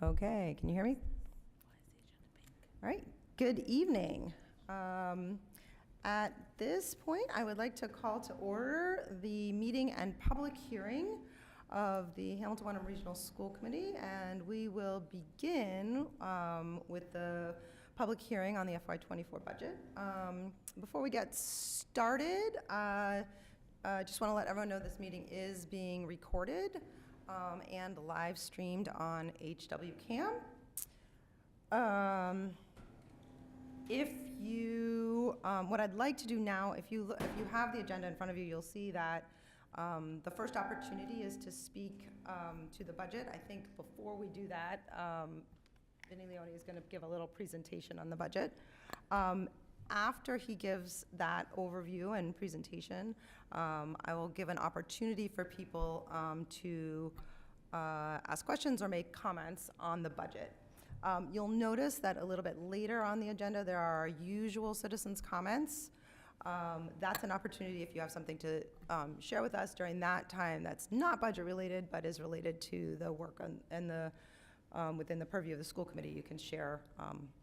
Okay, can you hear me? All right, good evening. At this point, I would like to call to order the meeting and public hearing of the Hamilton Wenham Regional School Committee, and we will begin with the public hearing on the FY24 budget. Before we get started, I just want to let everyone know this meeting is being recorded and live streamed on HWCam. If you, what I'd like to do now, if you have the agenda in front of you, you'll see that the first opportunity is to speak to the budget. I think before we do that, Vinnie Leone is going to give a little presentation on the budget. After he gives that overview and presentation, I will give an opportunity for people to ask questions or make comments on the budget. You'll notice that a little bit later on the agenda, there are our usual citizens' comments. That's an opportunity if you have something to share with us during that time that's not budget related, but is related to the work and the within the purview of the school committee. You can share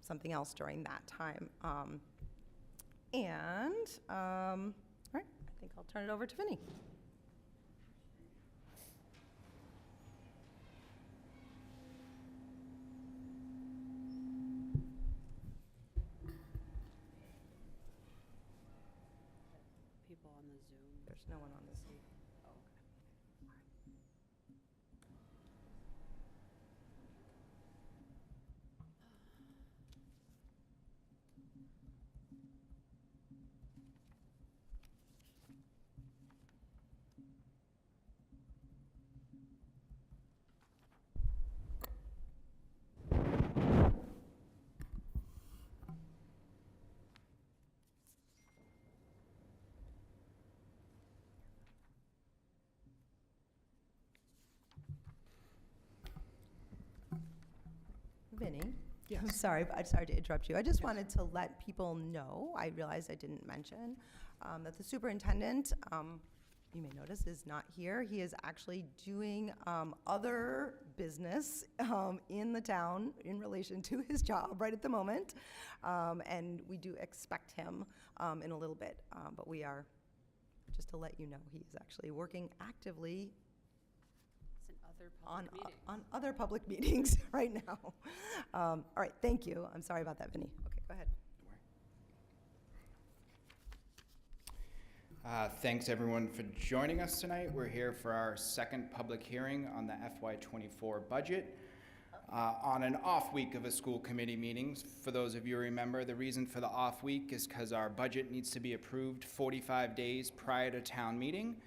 something else during that time. All right, I think I'll turn it over to Vinnie. People on the Zoom. There's no one on the Zoom. Oh, okay. Vinnie? Yes. I'm sorry to interrupt you. I just wanted to let people know, I realized I didn't mention, that the superintendent, you may notice, is not here. He is actually doing other business in the town in relation to his job right at the moment. And we do expect him in a little bit. But we are, just to let you know, he is actually working actively on other public meetings right now. All right, thank you. I'm sorry about that, Vinnie. Okay, go ahead. Thanks everyone for joining us tonight. We're here for our second public hearing on the FY24 budget. On an off week of a school committee meetings. For those of you who remember, the reason for the off week is because our budget needs to be approved 45 days prior to town meeting.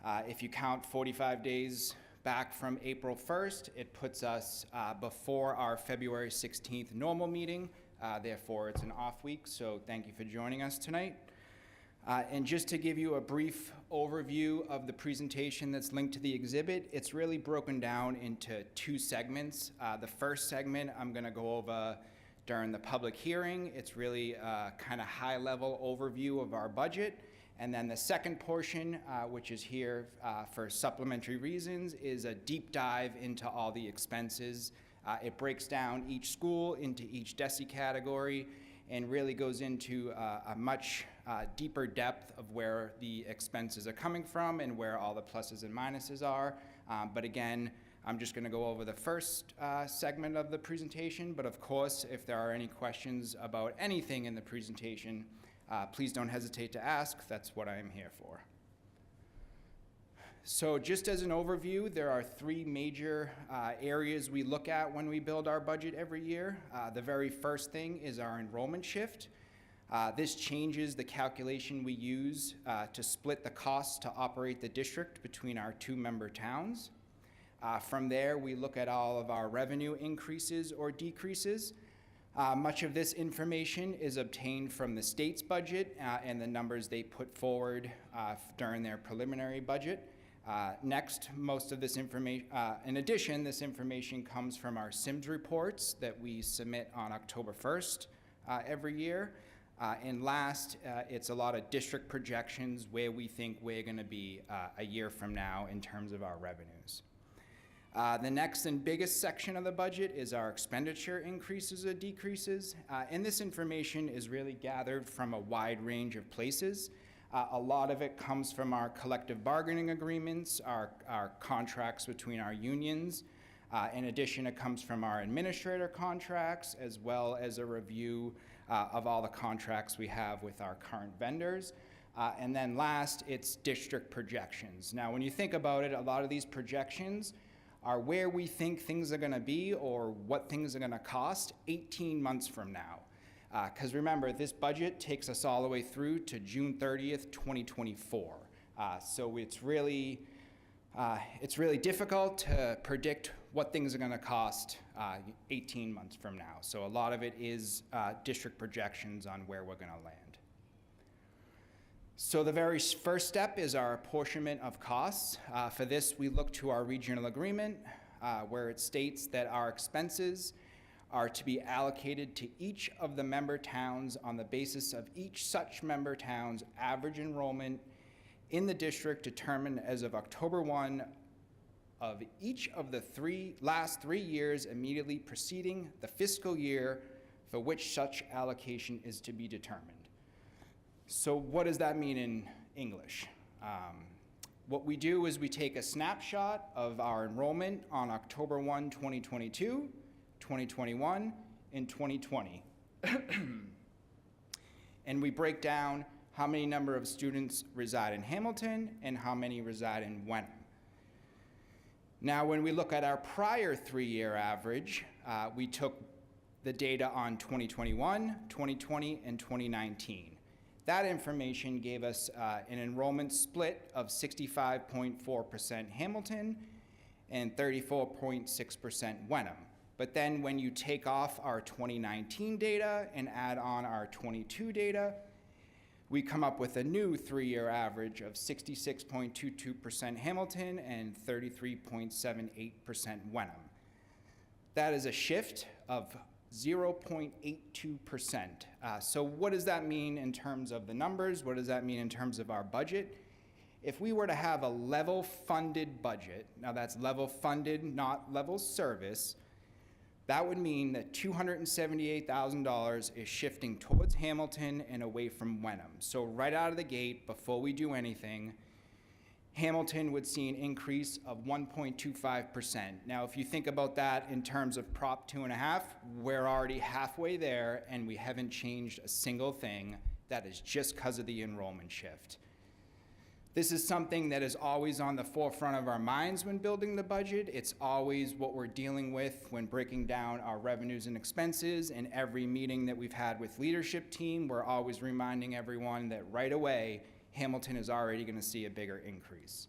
If you count 45 days back from April 1st, it puts us before our February 16th normal meeting. Therefore, it's an off week, so thank you for joining us tonight. And just to give you a brief overview of the presentation that's linked to the exhibit, it's really broken down into two segments. The first segment I'm going to go over during the public hearing. It's really a kind of high-level overview of our budget. And then the second portion, which is here for supplementary reasons, is a deep dive into all the expenses. It breaks down each school into each DESE category and really goes into a much deeper depth of where the expenses are coming from and where all the pluses and minuses are. But again, I'm just going to go over the first segment of the presentation. But of course, if there are any questions about anything in the presentation, please don't hesitate to ask. That's what I am here for. So just as an overview, there are three major areas we look at when we build our budget every year. The very first thing is our enrollment shift. This changes the calculation we use to split the costs to operate the district between our two member towns. From there, we look at all of our revenue increases or decreases. Much of this information is obtained from the state's budget and the numbers they put forward during their preliminary budget. Next, most of this information, in addition, this information comes from our SIMS reports that we submit on October 1st every year. And last, it's a lot of district projections where we think we're going to be a year from now in terms of our revenues. The next and biggest section of the budget is our expenditure increases or decreases. And this information is really gathered from a wide range of places. A lot of it comes from our collective bargaining agreements, our contracts between our unions. In addition, it comes from our administrator contracts, as well as a review of all the contracts we have with our current vendors. And then last, it's district projections. Now, when you think about it, a lot of these projections are where we think things are gonna be or what things are gonna cost 18 months from now. Because remember, this budget takes us all the way through to June 30th, 2024. So it's really difficult to predict what things are gonna cost 18 months from now. So a lot of it is district projections on where we're gonna land. So the very first step is our apportionment of costs. For this, we look to our regional agreement, where it states that our expenses are to be allocated to each of the member towns on the basis of each such member town's average enrollment in the district determined as of October 1 of each of the last 3 years immediately preceding the fiscal year for which such allocation is to be determined. So what does that mean in English? What we do is we take a snapshot of our enrollment on October 1, 2022, 2021, and 2020. And we break down how many number of students reside in Hamilton and how many reside in Wenham. Now, when we look at our prior 3-year average, we took the data on 2021, 2020, and 2019. That information gave us an enrollment split of 65.4% Hamilton and 34.6% Wenham. But then when you take off our 2019 data and add on our 22 data, we come up with a new 3-year average of 66.22% Hamilton and 33.78% Wenham. That is a shift of 0.82%. So what does that mean in terms of the numbers? What does that mean in terms of our budget? If we were to have a level funded budget, now that's level funded, not level service, that would mean that $278,000 is shifting towards Hamilton and away from Wenham. So right out of the gate, before we do anything, Hamilton would see an increase of 1.25%. Now, if you think about that in terms of Prop 2.5, we're already halfway there and we haven't changed a single thing. That is just because of the enrollment shift. This is something that is always on the forefront of our minds when building the budget. It's always what we're dealing with when breaking down our revenues and expenses. In every meeting that we've had with leadership team, we're always reminding everyone that right away, Hamilton is already going to see a bigger increase.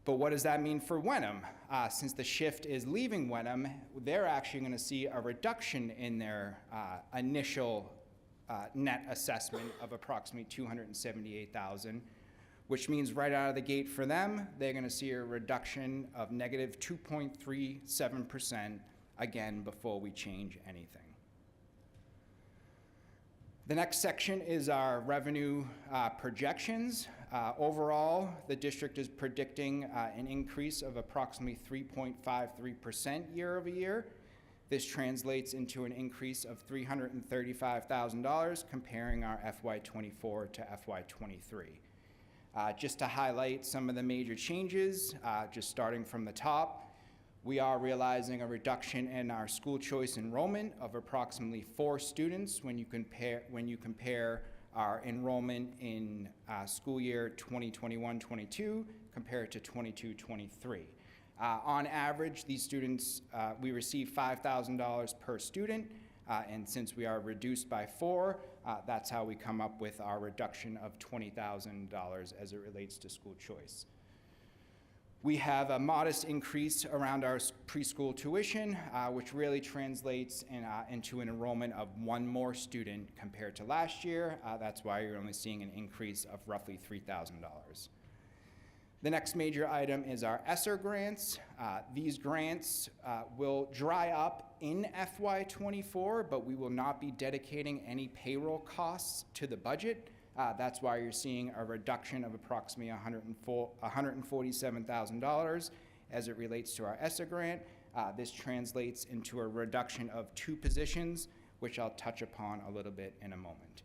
But what does that mean for Wenham? Since the shift is leaving Wenham, they're actually going to see a reduction in their initial net assessment of approximately $278,000, which means right out of the gate for them, they're going to see a reduction of negative 2.37%, again, before we change anything. The next section is our revenue projections. Overall, the district is predicting an increase of approximately 3.53% year over year. This translates into an increase of $335,000 comparing our FY24 to FY23. Just to highlight some of the major changes, just starting from the top, we are realizing a reduction in our school choice enrollment of approximately 4 students when you compare our enrollment in school year 2021-22 compared to 22-23. On average, these students, we receive $5,000 per student, and since we are reduced by 4, that's how we come up with our reduction of $20,000 as it relates to school choice. We have a modest increase around our preschool tuition, which really translates into an enrollment of 1 more student compared to last year. That's why you're only seeing an increase of roughly $3,000. The next major item is our ESSER grants. These grants will dry up in FY24, but we will not be dedicating any payroll costs to the budget. That's why you're seeing a reduction of approximately $147,000, as it relates to our ESSER grant. This translates into a reduction of 2 positions, which I'll touch upon a little bit in a moment.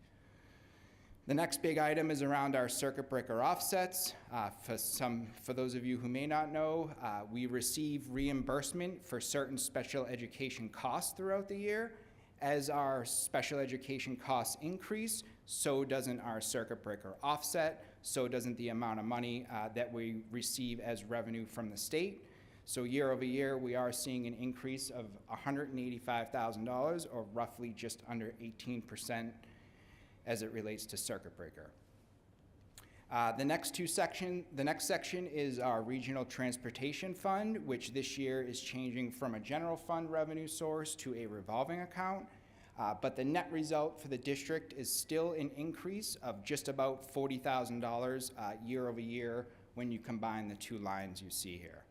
The next big item is around our circuit breaker offsets. For those of you who may not know, we receive reimbursement for certain special education costs throughout the year. As our special education costs increase, so doesn't our circuit breaker offset, so doesn't the amount of money that we receive as revenue from the state. So year over year, we are seeing an increase of $185,000, or roughly just under 18%, as it relates to circuit breaker. The next section is our regional transportation fund, which this year is changing from a general fund revenue source to a revolving account. But the net result for the district is still an increase of just about $40,000 year over year when you combine the 2 lines you see here.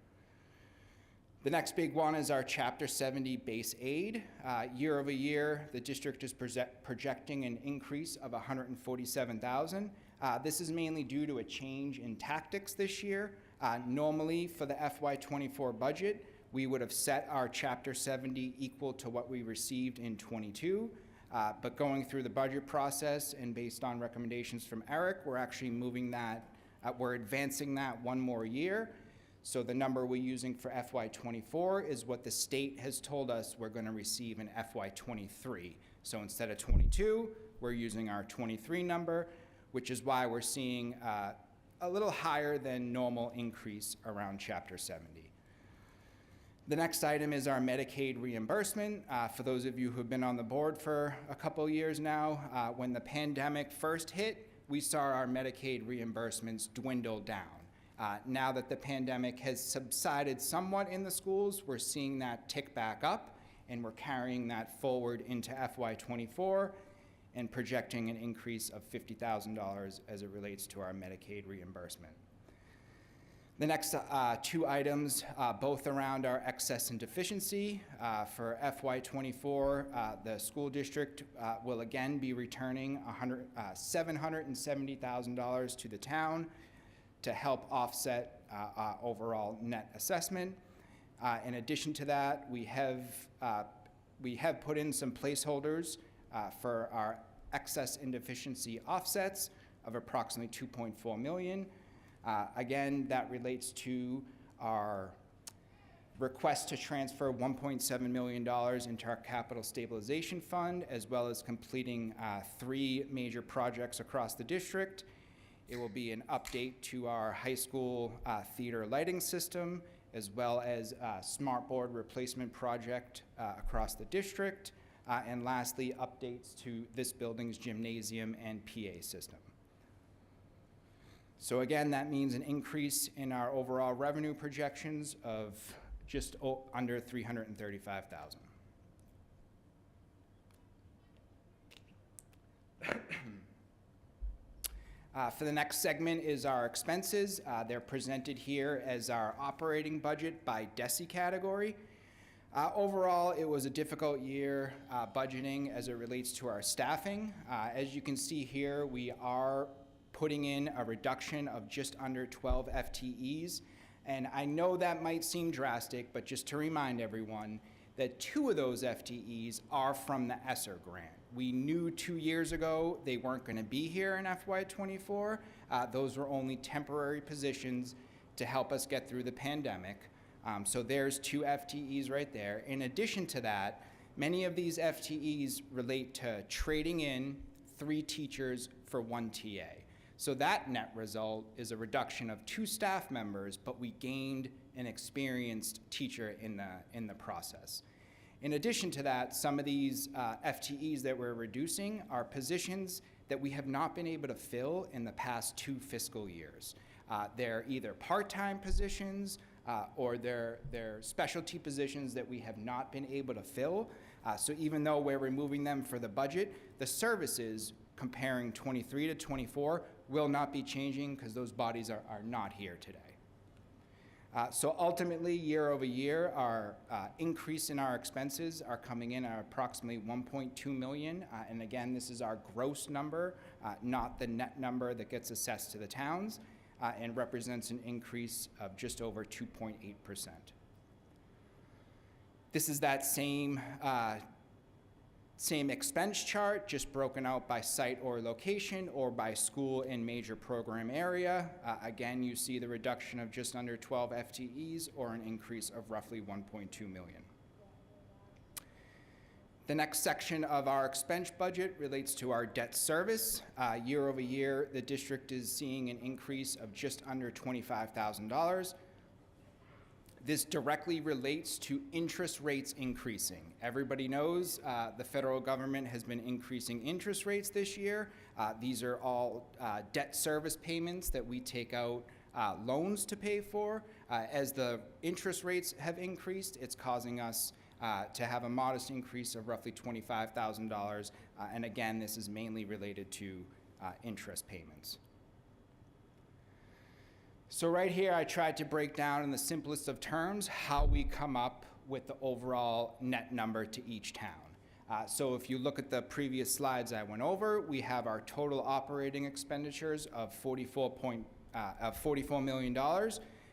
The next big one is our Chapter 70 base aid. Year over year, the district is projecting an increase of $147,000. This is mainly due to a change in tactics this year. Normally, for the FY24 budget, we would have set our Chapter 70 equal to what we received in '22. But going through the budget process and based on recommendations from Eric, we're actually moving that, we're advancing that 1 more year. So the number we're using for FY24 is what the state has told us we're going to receive in FY23. So instead of 22, we're using our 23 number, which is why we're seeing a little higher than normal increase around Chapter 70. The next item is our Medicaid reimbursement. For those of you who've been on the board for a couple years now, when the pandemic first hit, we saw our Medicaid reimbursements dwindle down. Now that the pandemic has subsided somewhat in the schools, we're seeing that tick back up, and we're carrying that forward into FY24 and projecting an increase of $50,000 as it relates to our Medicaid reimbursement. The next 2 items, both around our excess and deficiency. For FY24, the school district will again be returning $770,000 to the town to help offset overall net assessment. In addition to that, we have put in some placeholders for our excess and deficiency offsets of approximately $2.4 million. Again, that relates to our request to transfer $1.7 million into our capital stabilization fund, as well as completing 3 major projects across the district. It will be an update to our high school theater lighting system, as well as a smartboard replacement project across the district. And lastly, updates to this building's gymnasium and PA system. So again, that means an increase in our overall revenue projections of just under $335,000. For the next segment is our expenses. They're presented here as our operating budget by DESI category. Overall, it was a difficult year budgeting as it relates to our staffing. As you can see here, we are putting in a reduction of just under 12 FTEs. And I know that might seem drastic, but just to remind everyone that 2 of those FTEs are from the ESSER grant. We knew 2 years ago they weren't going to be here in FY24. Those were only temporary positions to help us get through the pandemic. So there's 2 FTEs right there. In addition to that, many of these FTEs relate to trading in 3 teachers for 1 TA. So that net result is a reduction of 2 staff members, but we gained an experienced teacher in the process. In addition to that, some of these FTEs that we're reducing are positions that we have not been able to fill in the past 2 fiscal years. They're either part-time positions or they're specialty positions that we have not been able to fill. So even though we're removing them for the budget, the services comparing 23 to 24 will not be changing because those bodies are not here today. So ultimately, year over year, our increase in our expenses are coming in at approximately $1.2 million. And again, this is our gross number, not the net number that gets assessed to the towns. and represents an increase of just over 2.8%. This is that same expense chart, just broken out by site or location or by school and major program area. Again, you see the reduction of just under 12 FTEs or an increase of roughly 1.2 million. The next section of our expense budget relates to our debt service. Year over year, the district is seeing an increase of just under $25,000. This directly relates to interest rates increasing. Everybody knows the federal government has been increasing interest rates this year. These are all debt service payments that we take out loans to pay for. As the interest rates have increased, it's causing us to have a modest increase of roughly $25,000. And again, this is mainly related to interest payments. So right here, I tried to break down in the simplest of terms how we come up with the overall net number to each town. So if you look at the previous slides I went over, we have our total operating expenditures of $44 million.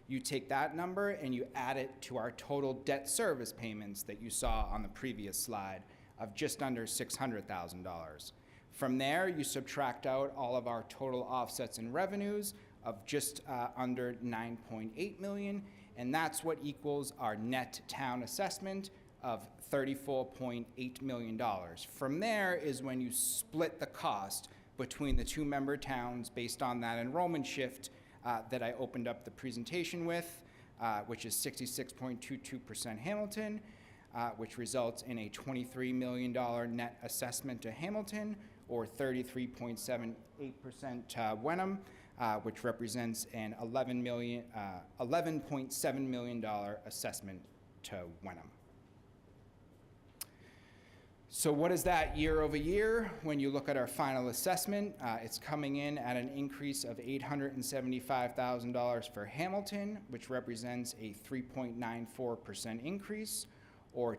You take that number and you add it to our total debt service payments that you saw on the previous slide of just under $600,000. From there, you subtract out all of our total offsets and revenues of just under 9.8 million, and that's what equals our net town assessment of $34.8 million. From there is when you split the cost between the two member towns based on that enrollment shift that I opened up the presentation with, which is 66.22% Hamilton, which results in a $23 million net assessment to Hamilton, or 33.78% Wenham, which represents an $11.7 million assessment to Wenham. So what is that year over year? When you look at our final assessment, it's coming in at an increase of $875,000 for Hamilton, which represents a 3.94% increase, or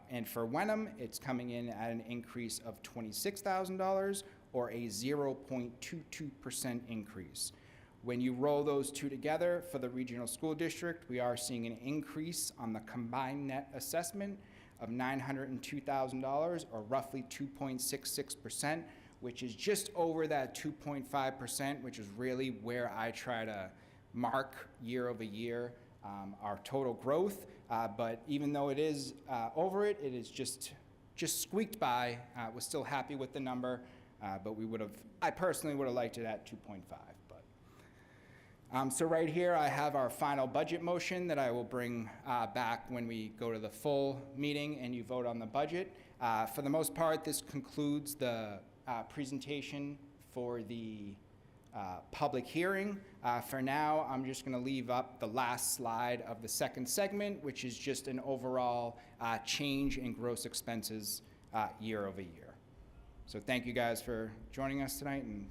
and for Wenham, it's coming in at an increase of $26,000, or a 0.22% increase. When you roll those two together for the regional school district, we are seeing an increase on the combined net assessment of $902,000, or roughly 2.66%, which is just over that 2.5%, which is really where I try to mark year over year our total growth. But even though it is over it, it is just squeaked by. We're still happy with the number. But I personally would have liked it at 2.5. So right here, I have our final budget motion that I will bring back when we go to the full meeting and you vote on the budget. For the most part, this concludes the presentation for the public hearing. For now, I'm just going to leave up the last slide of the second segment, which is just an overall change in gross expenses year over year. So thank you guys for joining us tonight and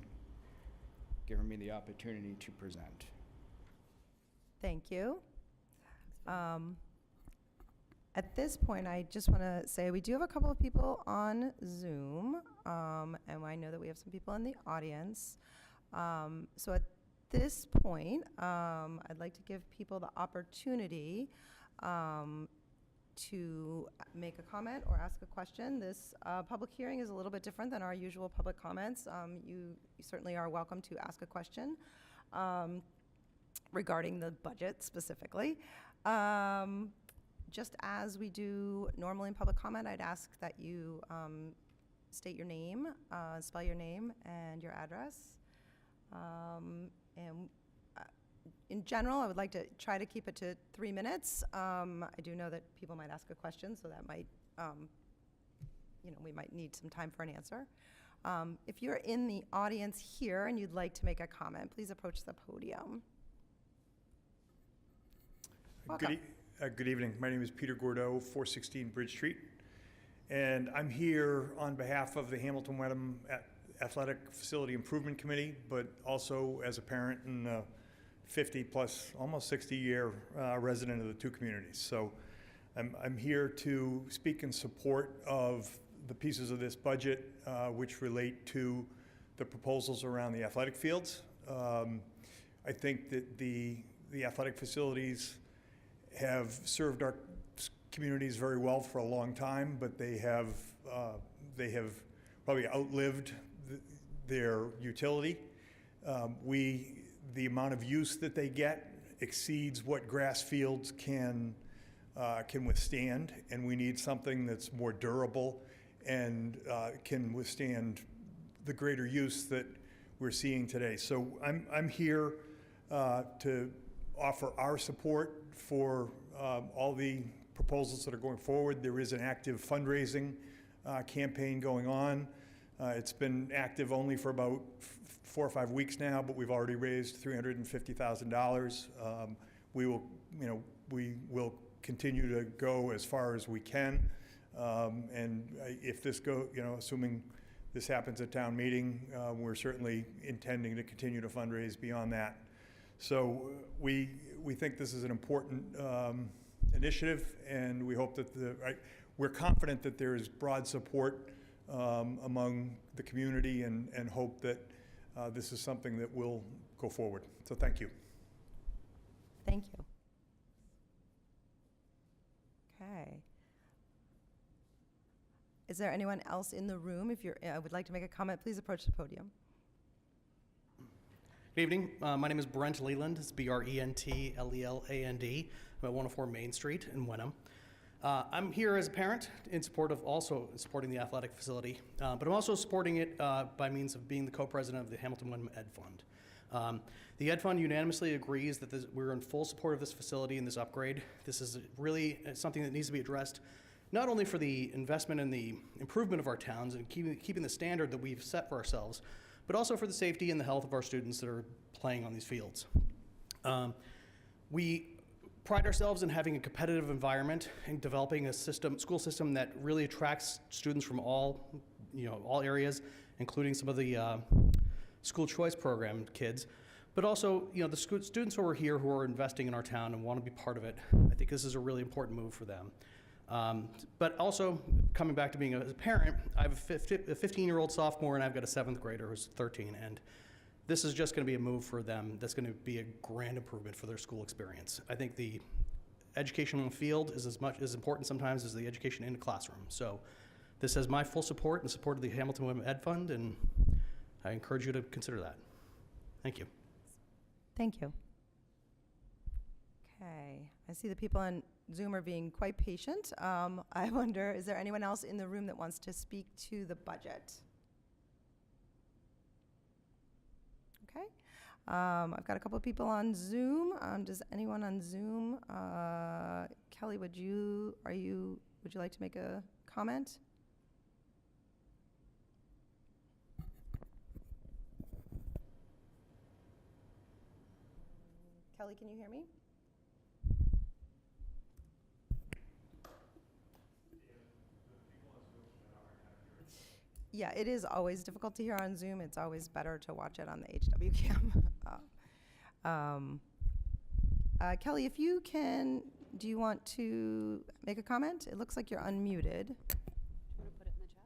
giving me the opportunity to present. Thank you. At this point, I just want to say we do have a couple of people on Zoom, and I know that we have some people in the audience. So at this point, I'd like to give people the opportunity to make a comment or ask a question. This public hearing is a little bit different than our usual public comments. You certainly are welcome to ask a question regarding the budget specifically. Just as we do normally in public comment, I'd ask that you state your name, spell your name and your address. In general, I would like to try to keep it to 3 minutes. I do know that people might ask a question, so that might, we might need some time for an answer. If you're in the audience here and you'd like to make a comment, please approach the podium. Welcome. Good evening. My name is Peter Gordeau, 416 Bridge Street. And I'm here on behalf of the Hamilton Wenham Athletic Facility Improvement Committee, but also as a parent and 50 plus, almost 60-year resident of the two communities. So I'm here to speak in support of the pieces of this budget which relate to the proposals around the athletic fields. I think that the athletic facilities have served our communities very well for a long time, but they have probably outlived their utility. The amount of use that they get exceeds what grass fields can withstand, and we need something that's more durable and can withstand the greater use that we're seeing today. So I'm here to offer our support for all the proposals that are going forward. There is an active fundraising campaign going on. It's been active only for about 4 or 5 weeks now, but we've already raised $350,000. We will continue to go as far as we can. And if this assuming this happens at town meeting, we're certainly intending to continue to fundraise beyond that. So we think this is an important initiative, and we hope that we're confident that there is broad support among the community, and hope that this is something that will go forward. So thank you. Thank you. Okay. Is there anyone else in the room? If you would like to make a comment, please approach the podium. Good evening. My name is Brent Leland. It's Brentleland. I'm at 104 Main Street in Wenham. I'm here as a parent in support of also supporting the athletic facility, but I'm also supporting it by means of being the co-president of the Hamilton Wenham Ed Fund. The Ed Fund unanimously agrees that we're in full support of this facility and this upgrade. This is really something that needs to be addressed, not only for the investment and the improvement of our towns and keeping the standard that we've set for ourselves, but also for the safety and the health of our students that are playing on these fields. We pride ourselves in having a competitive environment and developing a school system that really attracts students from all areas, including some of the school choice program kids. But also, the students who are here who are investing in our town and want to be part of it, I think this is a really important move for them. But also, coming back to being a parent, I have a 15-year-old sophomore, and I've got a 7th grader who's 13, and this is just going to be a move for them that's going to be a grand improvement for their school experience. I think the education on the field is as important sometimes as the education in the classroom. So this has my full support and support of the Hamilton Wenham Ed Fund, and I encourage you to consider that. Thank you. Thank you. Okay, I see the people on Zoom are being quite patient. I wonder, is there anyone else in the room that wants to speak to the budget? Okay, I've got a couple of people on Zoom. Does anyone on Zoom, Kelly, would you like to make a comment? Kelly, can you hear me? Yeah, it is always difficult to hear on Zoom. It's always better to watch it on the HW cam. Kelly, if you can, do you want to make a comment? It looks like you're unmuted. Do you want to put it in the chat?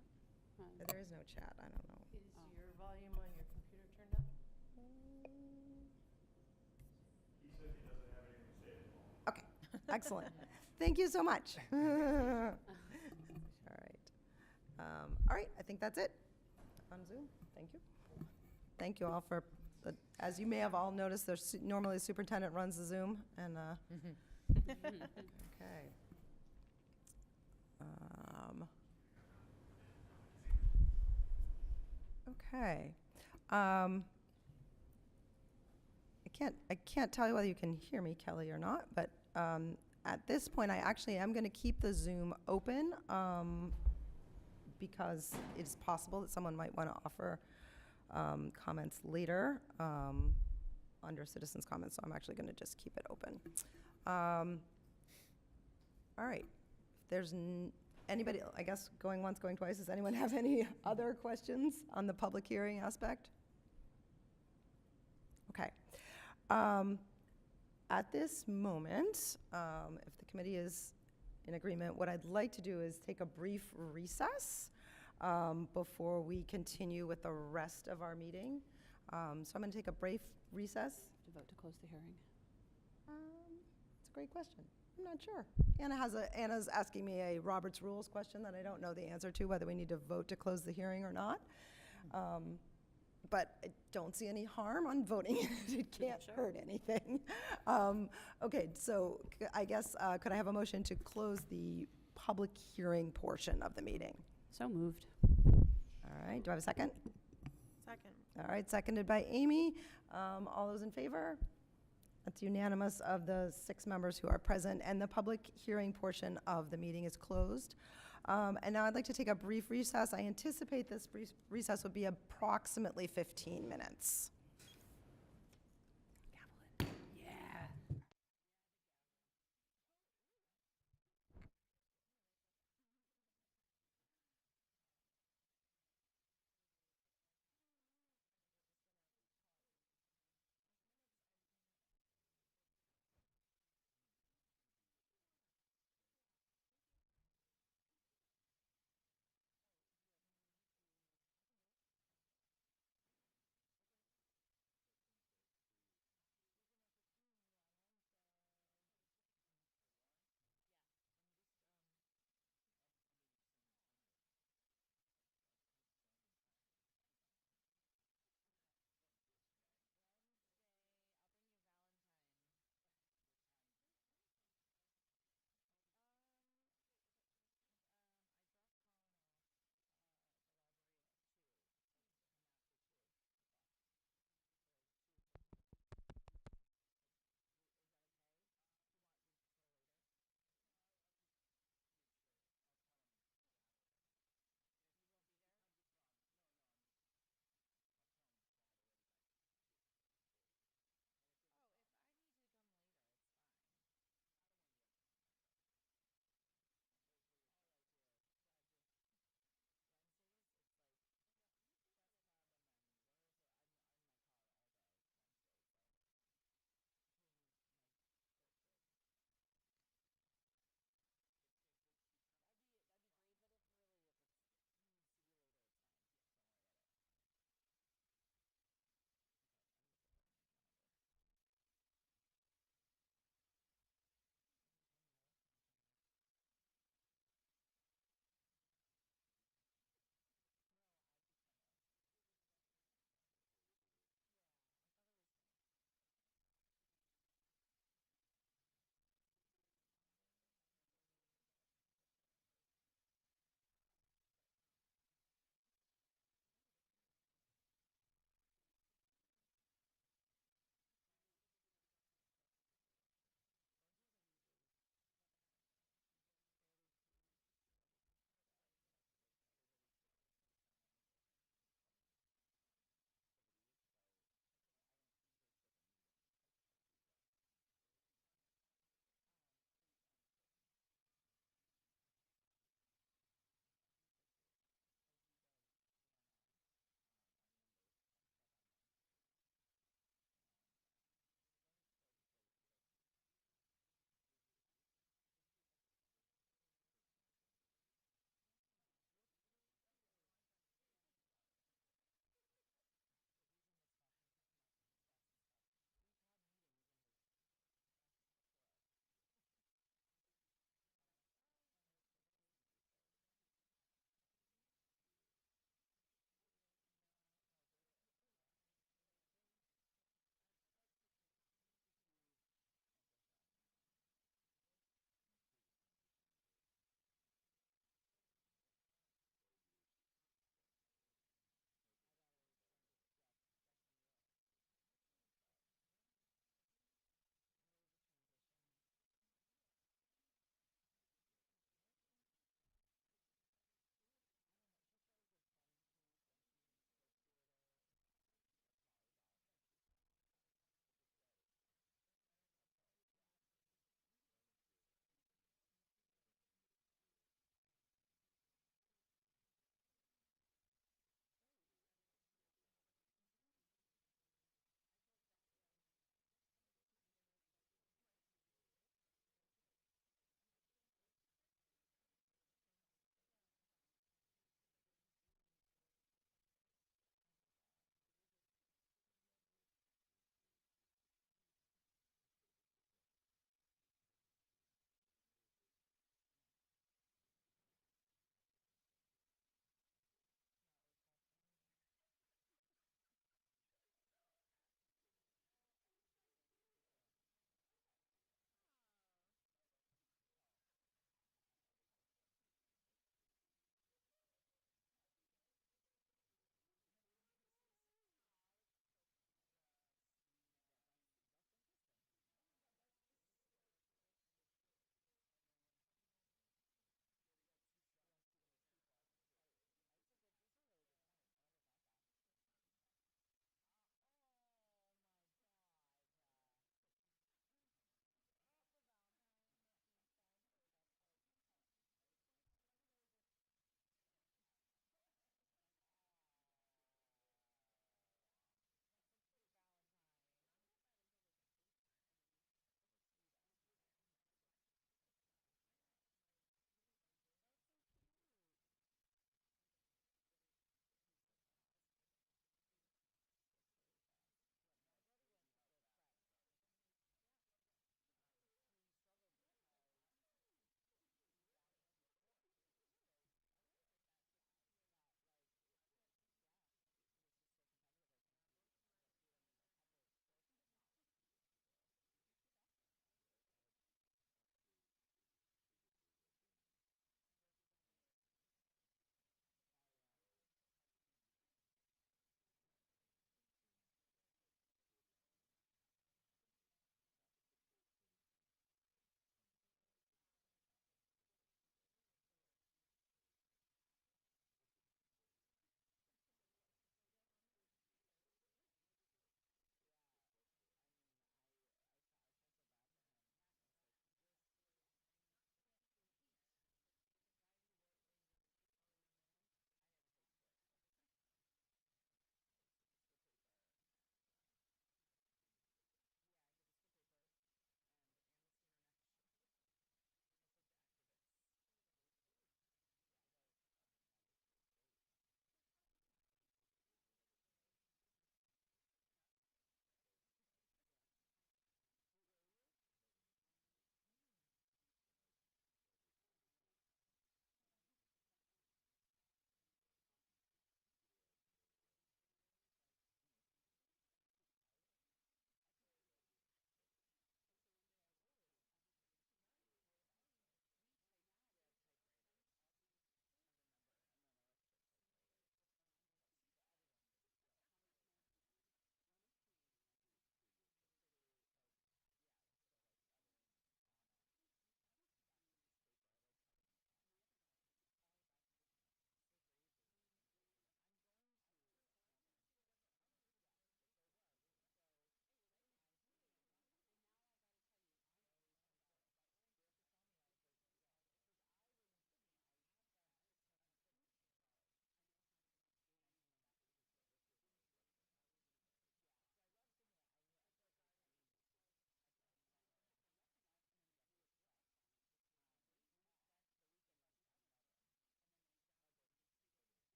There is no chat, I don't know. Is your volume on your computer turned up? Okay, excellent. Thank you so much. All right, I think that's it on Zoom. Thank you. Thank you all for, as you may have all noticed, there's normally the superintendent runs the Zoom, and okay. Okay. I can't tell you whether you can hear me, Kelly, or not, but at this point, I actually am going to keep the Zoom open because it's possible that someone might want to offer comments later under citizens' comments, so I'm actually going to just keep it open. All right. If there's anybody, I guess, going once, going twice, does anyone have any other questions on the public hearing aspect? Okay. At this moment, if the committee is in agreement, what I'd like to do is take a brief recess before we continue with the rest of our meeting. So I'm going to take a brief recess. to vote to close the hearing? It's a great question. I'm not sure. Anna's asking me a Roberts Rules question that I don't know the answer to, whether we need to vote to close the hearing or not. But I don't see any harm on voting. It can't hurt anything. Okay, so I guess, could I have a motion to close the public hearing portion of the meeting? So moved. All right, do I have a second? Second. All right, seconded by Amy. All those in favor? That's unanimous of the 6 members who are present, and the public hearing portion of the meeting is closed. And now I'd like to take a brief recess. I anticipate this brief recess will be approximately 15 minutes.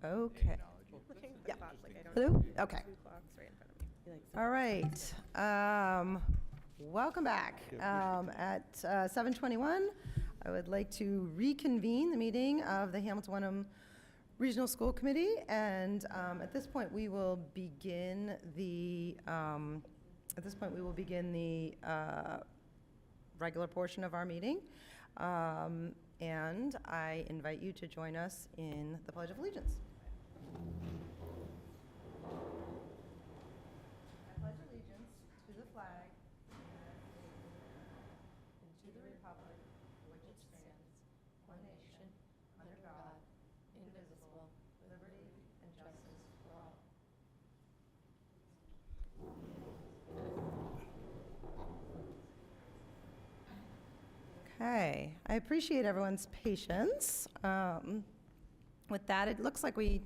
Okay. Looking at the Yeah. clock, like I don't Hello? know. Okay. 2 clocks right in front of me. All right. Welcome back. At 7:21, I would like to reconvene the meeting of the Hamilton Wenham Regional School Committee. And at this point, we will begin the regular portion of our meeting. And I invite you to join us in the Pledge of Allegiance. I pledge allegiance to the flag and to the republic for which it stands, one nation, under God, indivisible, with liberty and justice for all. Okay, I appreciate everyone's patience. With that, it looks like we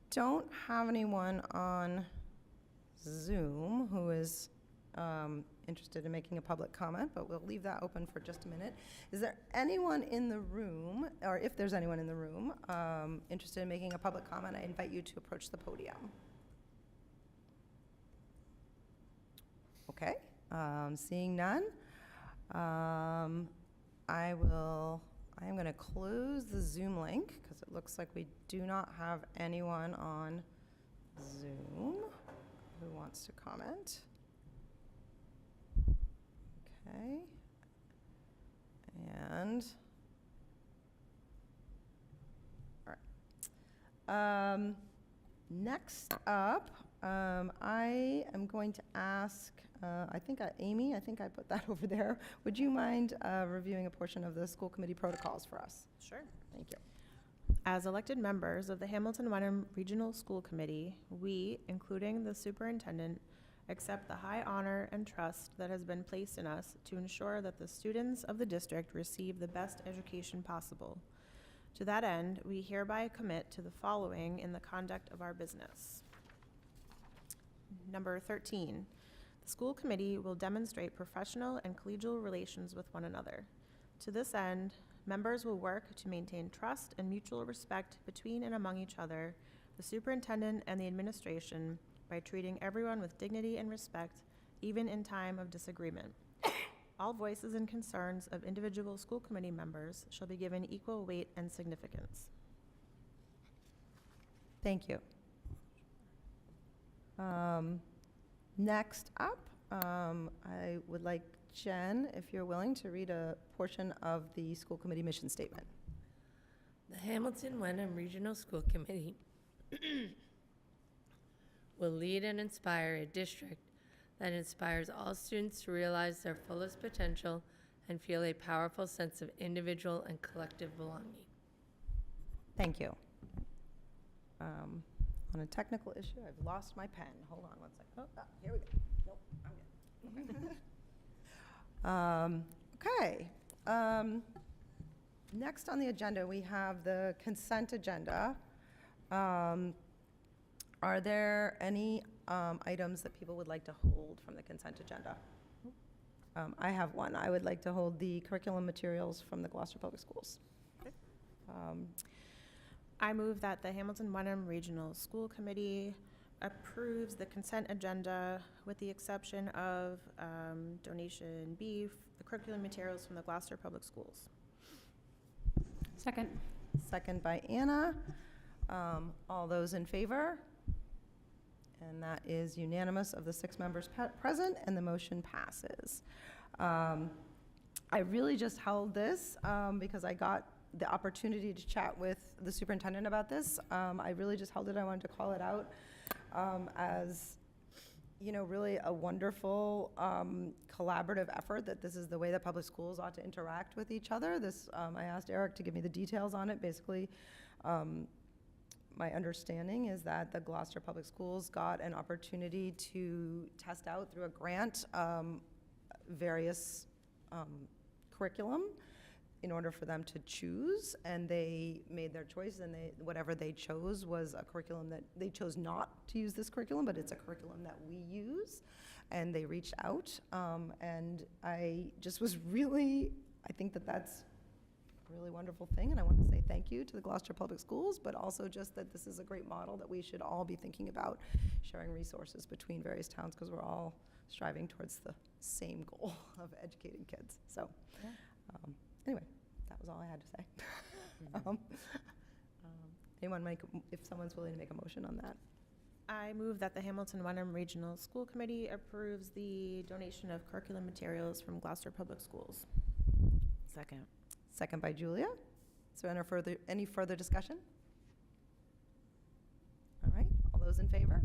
don't have anyone on Zoom who is interested in making a public comment, but we'll leave that open for just a minute. Is there anyone in the room, or if there's anyone in the room interested in making a public comment, I invite you to approach the podium. Okay, seeing none, I am going to close the Zoom link because it looks like we do not have anyone on Zoom who wants to comment. Okay. And, all right. Next up, I am going to ask, Amy, I think I put that over there. Would you mind reviewing a portion of the school committee protocols for us? Sure. Thank you. As elected members of the Hamilton Wenham Regional School Committee, we, including the superintendent, accept the high honor and trust that has been placed in us to ensure that the students of the district receive the best education possible. To that end, we hereby commit to the following in the conduct of our business. Number 13, the school committee will demonstrate professional and collegial relations with one another. To this end, members will work to maintain trust and mutual respect between and among each other, the superintendent and the administration, by treating everyone with dignity and respect, even in time of disagreement. All voices and concerns of individual school committee members shall be given equal weight and significance. Thank you. Next up, I would like Jen, if you're willing, to read a portion of the school committee mission statement. The Hamilton Wenham Regional School Committee will lead and inspire a district that inspires all students to realize their fullest potential and feel a powerful sense of individual and collective belonging. Thank you. On a technical issue, I've lost my pen. Hold on one second. Oh, here we go. Nope, I'm good. Okay. Next on the agenda, we have the consent agenda. Are there any items that people would like to hold from the consent agenda? I have one. I would like to hold the curriculum materials from the Gloucester Public Schools. I move that the Hamilton Wenham Regional School Committee approves the consent agenda with the exception of donation B, the curriculum materials from the Gloucester Public Schools. Second. Second by Anna. All those in favor? And that is unanimous of the 6 members present, and the motion passes. I really just held this because I got the opportunity to chat with the superintendent about this. I really just held it. I wanted to call it out as, really a wonderful collaborative effort, that this is the way that public schools ought to interact with each other. This, I asked Eric to give me the details on it. Basically, my understanding is that the Gloucester Public Schools got an opportunity to test out through a grant various curriculum in order for them to choose, and they made their choice, and whatever they chose was a curriculum that they chose not to use this curriculum, but it's a curriculum that we use, and they reached out, and I just was really, I think that that's really wonderful thing, and I want to say thank you to the Gloucester Public Schools, but also just that this is a great model that we should all be thinking about, sharing resources between various towns, because we're all striving towards the same goal of educating kids. So, anyway, that was all I had to say. If someone's willing to make a motion on that. I move that the Hamilton Wenham Regional School Committee approves the donation of curriculum materials from Gloucester Public Schools. Second. Second by Julia. Is there any further discussion? All right, all those in favor?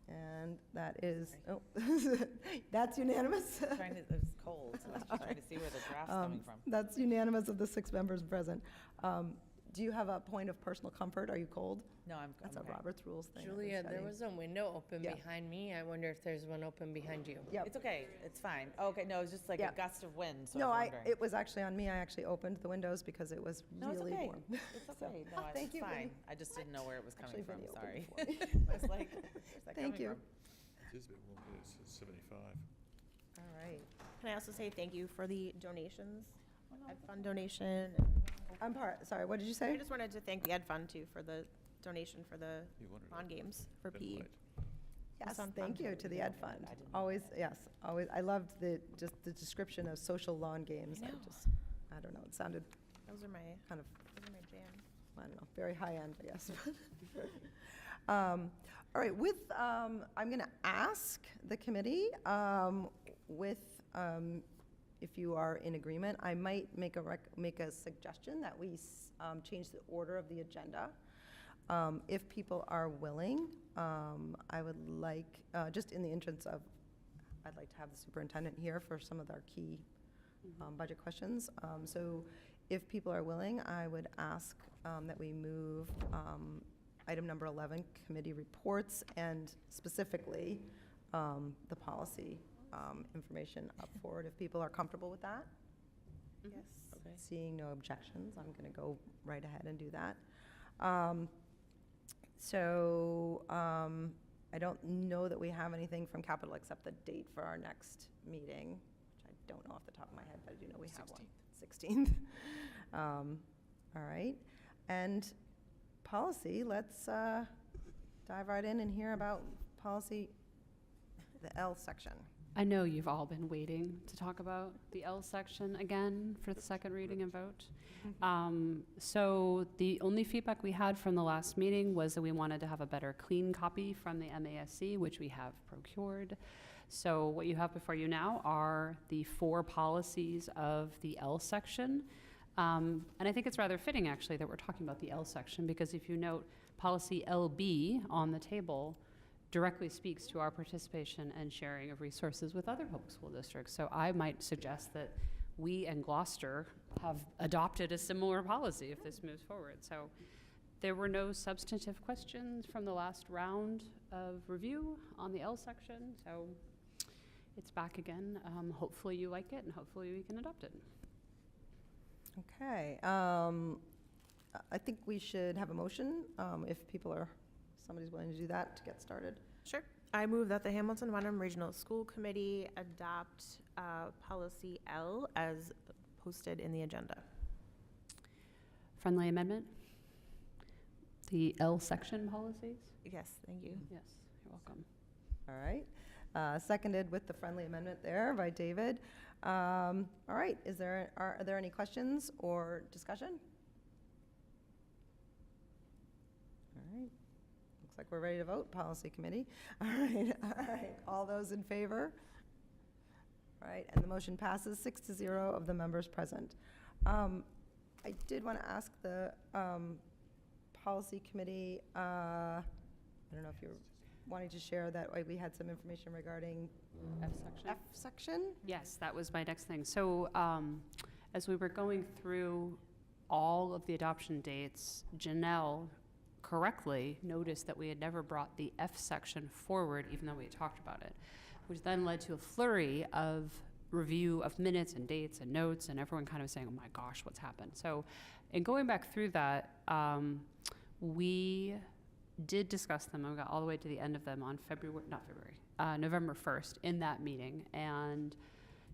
And that is, oh, that's unanimous. It was cold, so I was just trying to see where the draft's coming from. That's unanimous of the 6 members present. Do you have a point of personal comfort? Are you cold? No, I'm That's okay. a Robert's Rules thing. that we're Julia, there studying. was a window open Yeah. behind me. I wonder if there's one open behind you. Yep. It's okay, it's fine. Oh, okay, no, it's just like Yeah. a gust of wind, so No, I was wondering. it was actually on me. I actually opened the windows because it was No, it's really okay. warm. It's So, okay, no, thank it's you, fine. Vinny. I just didn't know where it was coming Actually, from, Vinny sorry. opened it for me. I was like, where's that Thank coming you. from? It is a bit warm, it's 75. All right. Can I also say thank you for the donations? Ed Fund donation. Sorry, what did you I say? just wanted to thank the Ed Fund too for the donation for the You wanted lawn games for been PE. late. Yes, sound thank fun. you to the Ed Fund. Always, yes, always. I loved just the description of social lawn games. I know. I don't know, it sounded Those are my kind of, jam. I don't know, very high end, I guess. All right, I'm going to ask the committee if you are in agreement, I might make a suggestion that we change the order of the agenda. If people are willing, I would like, just in the interest of, I'd like to have the superintendent here for some of our key budget questions. So if people are willing, I would ask that we move item number 11, committee reports, and specifically the policy information up forward, if people are comfortable with that. Yes. Okay. Seeing no objections, I'm going to go right ahead and do that. I don't know that we have anything from capital except the date for our next meeting, which I don't know off the top of my head, but I do know we have one. 16th. All right. And policy, let's dive right in and hear about policy, the L section. I know you've all been waiting to talk about the L section again for the second reading and vote. So the only feedback we had from the last meeting was that we wanted to have a better clean copy from the MASC, which we have procured. So what you have before you now are the 4 policies of the L section. And I think it's rather fitting, actually, that we're talking about the L section, because if you note, policy LB on the table directly speaks to our participation and sharing of resources with other public school districts. So I might suggest that we and Gloucester have adopted a similar policy if this moves forward. So there were no substantive questions from the last round of review on the L section. So it's back again. Hopefully you like it, and hopefully we can adopt it. Okay. I think we should have a motion, if somebody's willing to do that to get started. Sure. I move that the Hamilton Wenham Regional School Committee adopt policy L as posted in the agenda. Friendly amendment? The L section policies? Yes, thank you. Yes, you're welcome. All right. Seconded with the friendly amendment there by David. All right. Are there any questions or discussion? All right. Looks like we're ready to vote, policy committee. All right. All right. All those in favor? All right. And the motion passes 6-0 of the members present. I did want to ask the policy committee, I don't know if you're wanting to share that we had some information regarding F section? F section? Yes, that was my next thing. So as we were going through all of the adoption dates, Janelle correctly noticed that we had never brought the F section forward, even though we had talked about it, which then led to a flurry of review of minutes and dates and notes, and everyone kind of saying, oh my gosh, what's happened? So in going back through that, we did discuss them. I got all the way to the end of them on November 1st in that meeting. And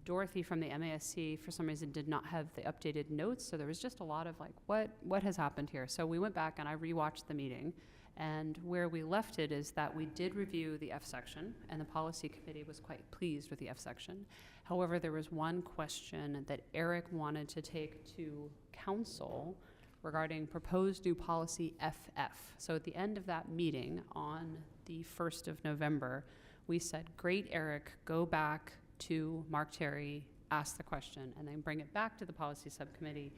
Dorothy from the MASC, for some reason, did not have the updated notes, so there was just a lot of like, what has happened here? So we went back and I rewatched the meeting, and where we left it is that we did review the F section, and the policy committee was quite pleased with the F section. However, there was one question that Eric wanted to take to council regarding proposed new policy FF. So at the end of that meeting on the 1st of November, we said, great, Eric, go back to Mark Terry, ask the question, and then bring it back to the policy subcommittee.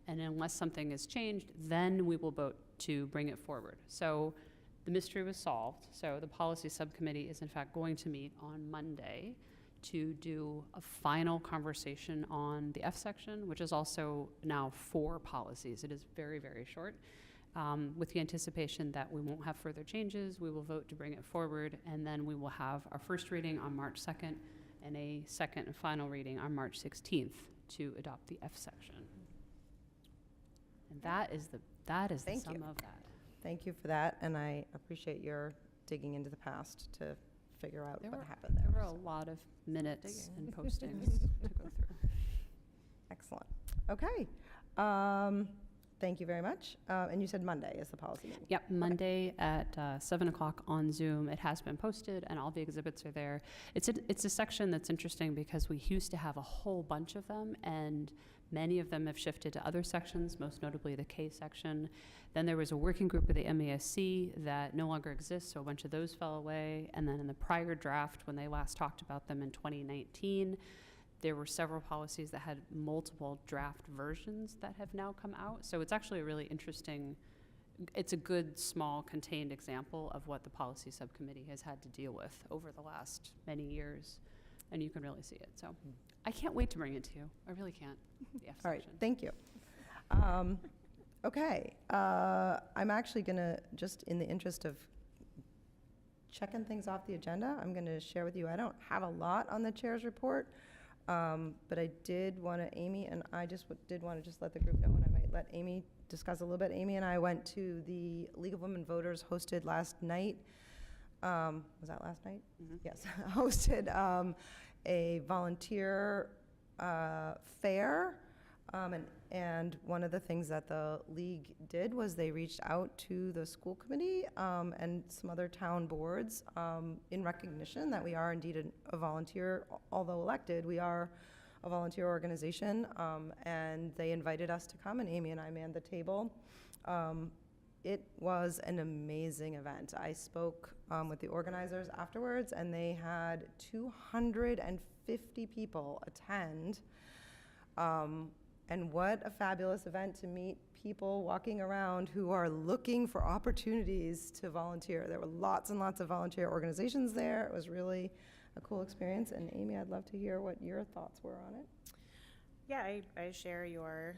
And unless something is changed, then we will vote to bring it forward. So the mystery was solved. So the policy subcommittee is in fact going to meet on Monday to do a final conversation on the F section, which is also now 4 policies. It is very, very short. With the anticipation that we won't have further changes, we will vote to bring it forward, and then we will have our first reading on March 2nd and a second and final reading on March 16th to adopt the F section. And that is the Thank sum you. of that. Thank you for that, and I appreciate your digging into the past to figure out There what were- happened there. There were a so. lot of minutes Digging. and postings to go through. Excellent. Okay. Thank you very much. And you said Monday is the policy meeting? Yep, Monday at 7 o'clock on Zoom. It has been posted, and all the exhibits are there. It's a section that's interesting because we used to have a whole bunch of them, and many of them have shifted to other sections, most notably the K section. Then there was a working group of the MASC that no longer exists, so a bunch of those fell away. And then in the prior draft, when they last talked about them in 2019, there were several policies that had multiple draft versions that have now come out. So it's actually a really interesting, it's a good, small, contained example of what the policy subcommittee has had to deal with over the last many years. And you can really see it. So I can't wait to bring it to you. I really can't, the F All right, section. thank you. Okay, I'm actually going to, just in the interest of checking things off the agenda, I'm going to share with you, I don't have a lot on the chair's report, but I did want to, Amy and I did want to just let the group know, and I might let Amy discuss a little bit. Amy and I went to the League of Women Voters hosted last night. Was that last night? Mhm. Yes, hosted a volunteer fair. And one of the things that the league did was they reached out to the school committee and some other town boards in recognition that we are indeed a volunteer, although elected, we are a volunteer organization. And they invited us to come, and Amy and I manned the table. It was an amazing event. I spoke with the organizers afterwards, and they had 250 people attend. And what a fabulous event to meet people walking around who are looking for opportunities to volunteer. There were lots and lots of volunteer organizations there. It was really a cool experience. And Amy, I'd love to hear what your thoughts were on it. Yeah, I share your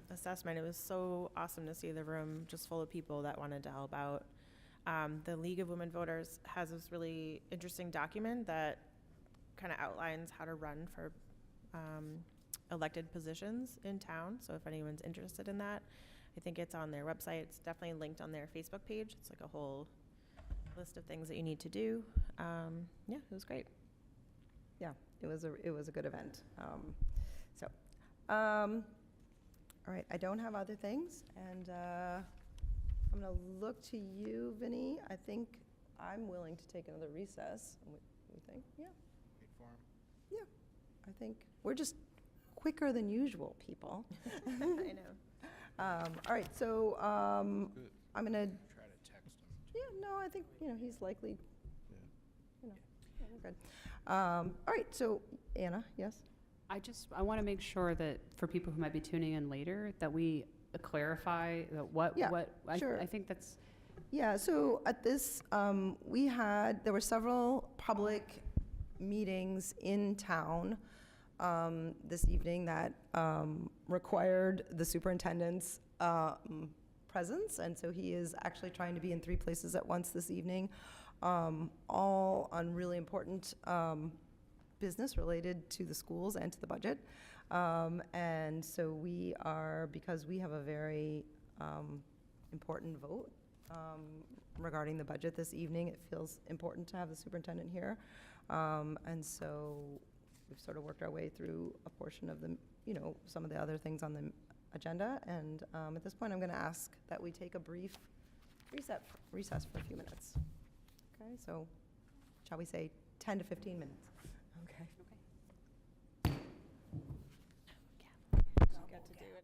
assessment. It was so awesome to see the room just full of people that wanted to help out. The League of Women Voters has this really interesting document that kind of outlines how to run for elected positions in town. So if anyone's interested in that, I think it's on their website. It's definitely linked on their Facebook page. It's like a whole list of things that you need to do. Yeah, it was great. Yeah, it was a good event. All right, I don't have other things, and I'm going to look to you, Vinny. I think I'm willing to take another recess. We think, yeah, Wait for 'em. I think we're just quicker than usual, people. I know. All right, so Good. I'm going to, Try to text him. yeah, no, I think, he's likely, Yeah. yeah, we're good. All right, so Anna, yes? I want to make sure that for people who might be tuning in later, that we clarify that Yeah, I sure. think that's, Yeah, so at this, there were several public meetings in town this evening that required the superintendent's presence, and so he is actually trying to be in 3 places at once this evening, all on really important business related to the schools and to the budget. And so because we have a very important vote regarding the budget this evening, it feels important to have the superintendent here. And so we've sort of worked our way through a portion of the, some of the other things on the agenda. And at this point, I'm going to ask that we take a brief recess for a few minutes. Okay, so shall we say 10 to 15 minutes? Okay. Got to do it.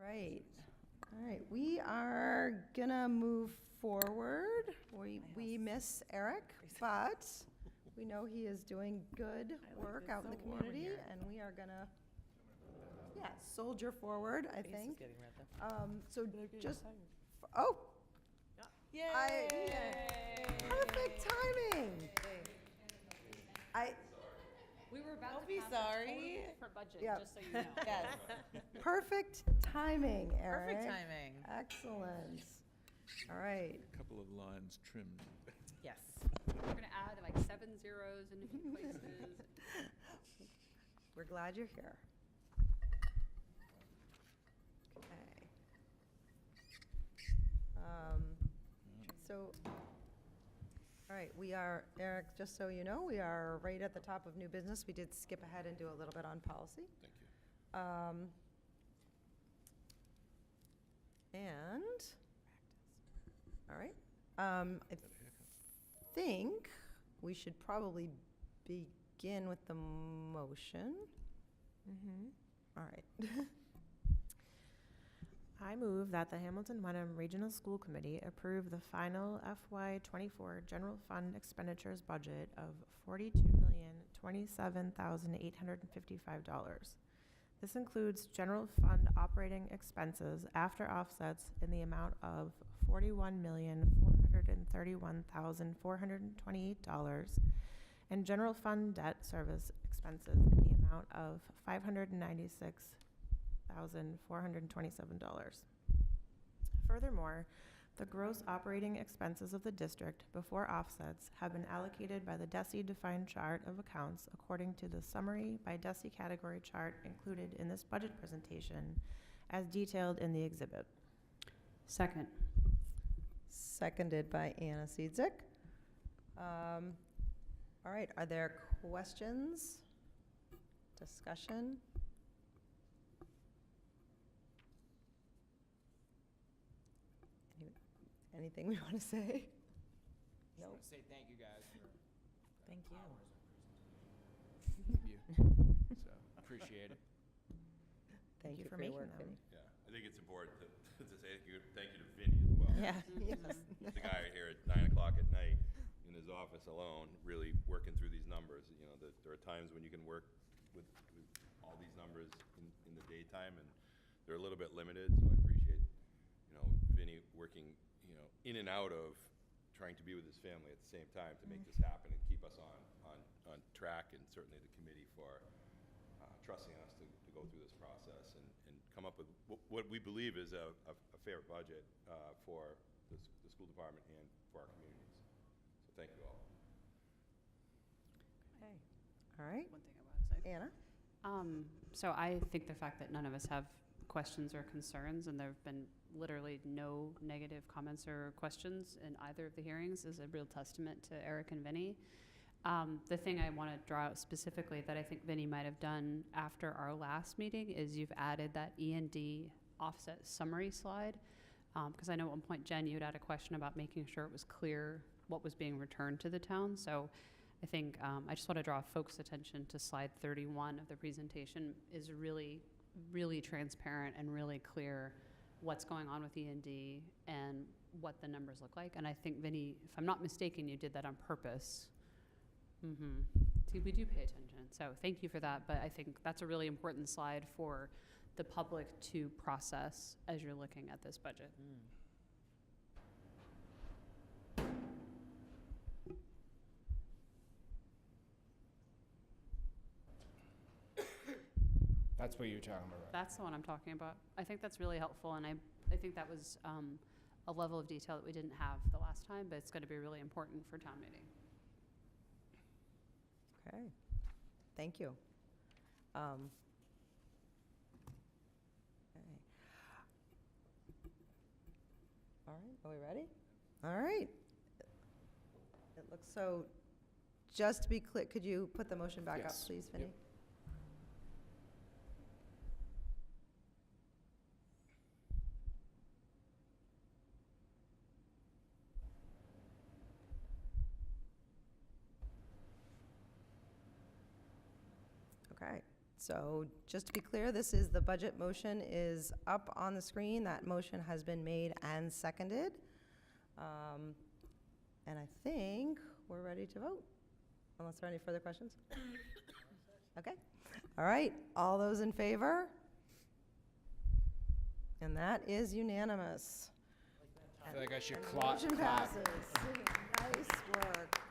All right, we are gonna move forward. We miss Eric, but we know he is doing good work out in the community, and we are gonna, yeah, soldier forward, I think. getting red though. So just, oh, Yay! perfect timing. We were about Don't be sorry. for budget, Yeah. just so you know. Yes, Perfect timing, Eric. perfect timing. Excellent. All right. Couple of lines trimmed. Yes. We're gonna add like 7 zeros in a few places. We're glad you're here. Okay. So, all right, we are, Eric, just so you know, we are right at the top of new business. We did skip ahead and do a little bit on policy. Thank you. And, all right, I think we should probably begin with the motion. All right. I move that the Hamilton Wenham Regional School Committee approve the final FY24 general fund expenditures budget of $42,027,855. This includes general fund operating expenses after offsets in the amount of $41,431,428 and general fund debt service expenses in the amount of $596,427. Furthermore, the gross operating expenses of the district before offsets have been allocated by the DESI defined chart of accounts according to the summary by DESI category chart included in this budget presentation as detailed in the exhibit. Second. Seconded by Anna Seizik. All right, are there questions? Discussion? Anything we want to say? Just want to say thank you guys for Thank you. so appreciate it. Thank you for for your making work, them. Vinny. Yeah, I think it's important to say thank you to Vinny as well. Yeah. Yes. The guy here at 9 o'clock at night in his office alone, really working through these numbers. You know, there are times when you can work with all these numbers in the daytime, and they're a little bit limited, so I appreciate, Vinny working, in and out of trying to be with his family at the same time to make this happen and keep us on track, and certainly the committee for trusting us to go through this process and come up with what we believe is a fair budget for the school department and for our communities. So thank you all. Okay. All right, One thing I want to say. Anna? So I think the fact that none of us have questions or concerns, and there have been literally no negative comments or questions in either of the hearings, is a real testament to Eric and Vinny. The thing I want to draw out specifically that I think Vinny might have done after our last meeting is you've added that E&D offset summary slide. Because I know at one point, Jen, you had a question about making sure it was clear what was being returned to the town. So I think I just want to draw folks' attention to slide 31 of the presentation is really, really transparent and really clear what's going on with E&D and what the numbers look like. And I think, Vinny, if I'm not mistaken, you did that on purpose. See, we do pay attention. So thank you for that. But I think that's a really important slide for the public to process as you're looking at this budget. That's what you're talking about, right? That's the one I'm talking about. I think that's really helpful, and I think that was a level of detail that we didn't have the last time, but it's going to be really important for town meeting. Okay, thank you. Okay. All right, are we ready? All right. It looks so, just to be clear, could you put the motion back up, Yes. please, Vinny? Yep. Okay, So just to be clear, this is, the budget motion is up on the screen. That motion has been made and seconded. And I think we're ready to vote, unless there are any further questions. Okay. All right. All those in favor? And that is unanimous. I feel like I should And the clap. motion passes. Nice work.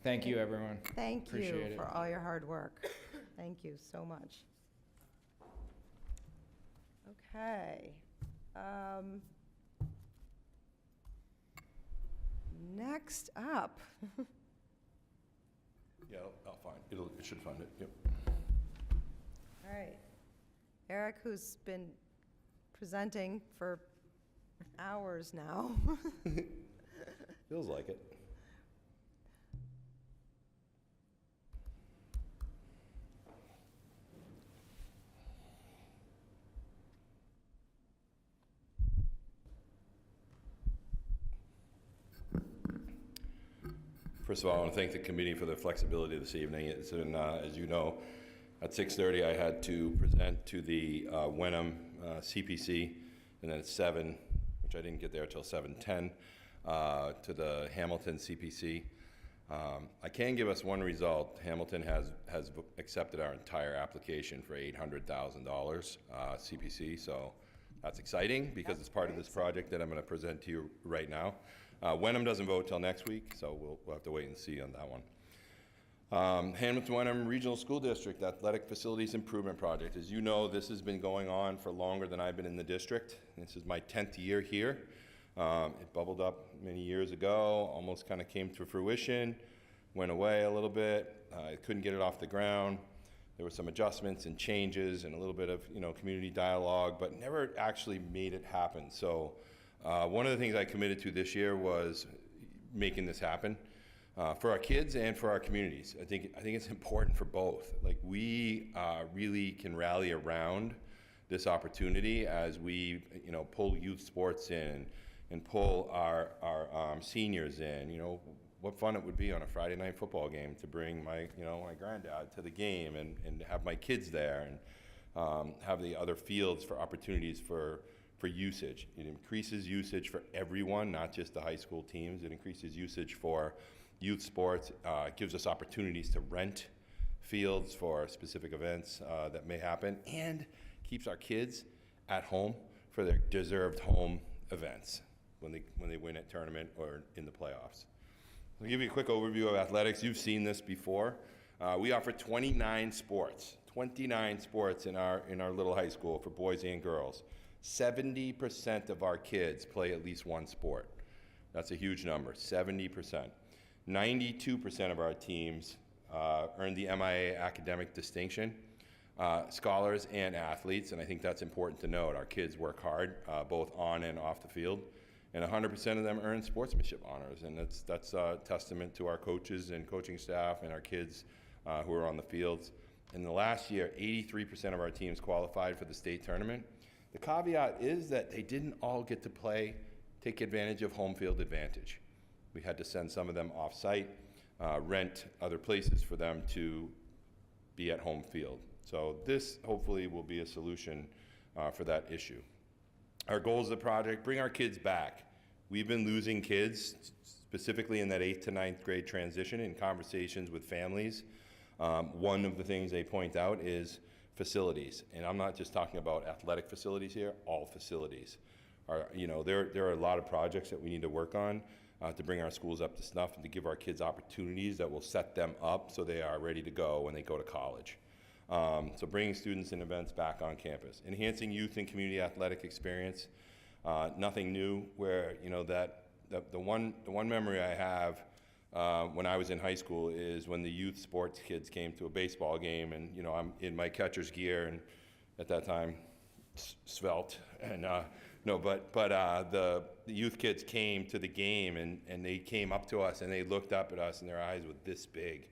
Thank you, everyone. Thank you Appreciate it. for all your hard work. Thank you so much. Okay. Next up, Yeah, I'll find, it should find it, yep. all right. Eric, who's been presenting for hours now. Feels like it. First of all, I want to thank the committee for their flexibility this evening. It's in, as you know, at 6:30 I had to present to the Wenham CPC, and then at 7, which I didn't get there until 7:10, to the Hamilton CPC. I can give us one result. Hamilton has accepted our entire application for $800,000 CPC, so that's exciting because it's part of this project that I'm going to present to you right now. Wenham doesn't vote till next week, so we'll have to wait and see on that one. Hamilton-Wenham Regional School District Athletic Facilities Improvement Project. As you know, this has been going on for longer than I've been in the district. This is my 10th year here. It bubbled up many years ago, almost kind of came to fruition, went away a little bit. I couldn't get it off the ground. There were some adjustments and changes and a little bit of community dialogue, but never actually made it happen. So one of the things I committed to this year was making this happen for our kids and for our communities. I think it's important for both. Like, we really can rally around this opportunity as we pull youth sports in and pull our seniors in. What fun it would be on a Friday night football game to bring my my granddad to the game and have my kids there and have the other fields for opportunities for usage. It increases usage for everyone, not just the high school teams. It increases usage for youth sports. It gives us opportunities to rent fields for specific events that may happen, and keeps our kids at home for their deserved home events when they win a tournament or in the playoffs. I'll give you a quick overview of athletics. You've seen this before. We offer 29 sports in our little high school for boys and girls. 70% of our kids play at least one sport. That's a huge number, 70%. 92% of our teams earn the MIA academic distinction, scholars and athletes, and I think that's important to note. Our kids work hard, both on and off the field, and 100% of them earn sportsmanship honors, and that's a testament to our coaches and coaching staff and our kids who are on the fields. In the last year, 83% of our teams qualified for the state tournament. The caveat is that they didn't all get to take advantage of home field advantage. We had to send some of them off-site, rent other places for them to be at home field. So this hopefully will be a solution for that issue. Our goals of the project: bring our kids back. We've been losing kids, specifically in that 8th to 9th grade transition, in conversations with families. One of the things they point out is facilities, and I'm not just talking about athletic facilities here. All facilities there are a lot of projects that we need to work on to bring our schools up to snuff and to give our kids opportunities that will set them up so they are ready to go when they go to college. So bringing students and events back on campus, enhancing youth and community athletic experience. Nothing new. Where the one memory I have when I was in high school is when the youth sports kids came to a baseball game, and I'm in my catcher's gear, and at that time svelte, and the youth kids came to the game, and they came up to us and they looked up at us and their eyes were this big,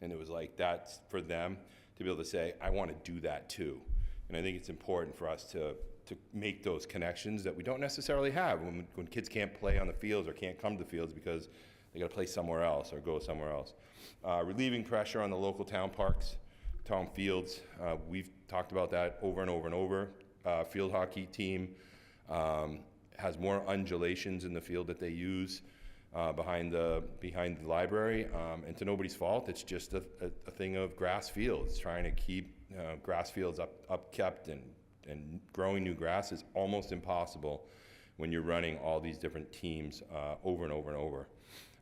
and it was like, that's for them to be able to say, I want to do that too. And I think it's important for us to make those connections that we don't necessarily have when kids can't play on the fields or can't come to the fields because they got to play somewhere else or go somewhere else. Relieving pressure on the local town parks town fields. We've talked about that over and over and over. Field hockey team has more undulations in the field that they use behind the library, and to nobody's fault, it's just a thing of grass fields. Trying to keep grass fields upkept and growing new grass is almost impossible when you're running all these different teams over and over and over.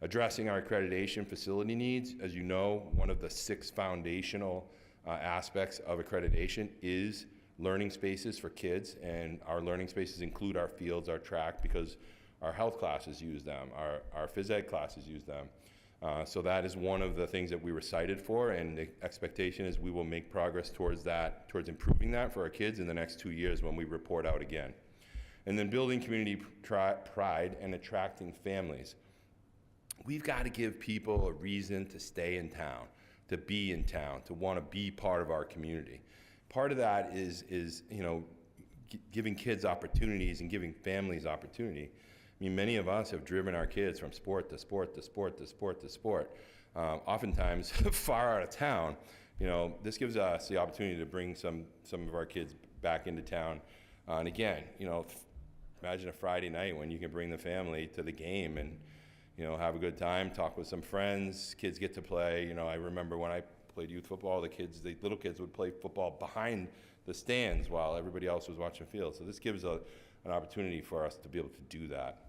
Addressing our accreditation facility needs, as you know, one of the 6 foundational aspects of accreditation is learning spaces for kids, and our learning spaces include our fields, our track, because our health classes use them, our phys ed classes use them. So that is one of the things that we were cited for, and the expectation is we will make progress towards that, towards improving that for our kids in the next 2 years when we report out again. And then building community pride and attracting families. We've got to give people a reason to stay in town, to be in town, to want to be part of our community. Part of that is you know, giving kids opportunities and giving families opportunity. I mean, many of us have driven our kids from sport to sport to sport to sport to sport, oftentimes far out of town. You know, this gives us the opportunity to bring some of our kids back into town. And again, you know, imagine a Friday night when you can bring the family to the game and, you know, have a good time, talk with some friends, kids get to play. You know, I remember when I played youth football, the little kids would play football behind the stands while everybody else was watching field. So this gives an opportunity for us to be able to do that.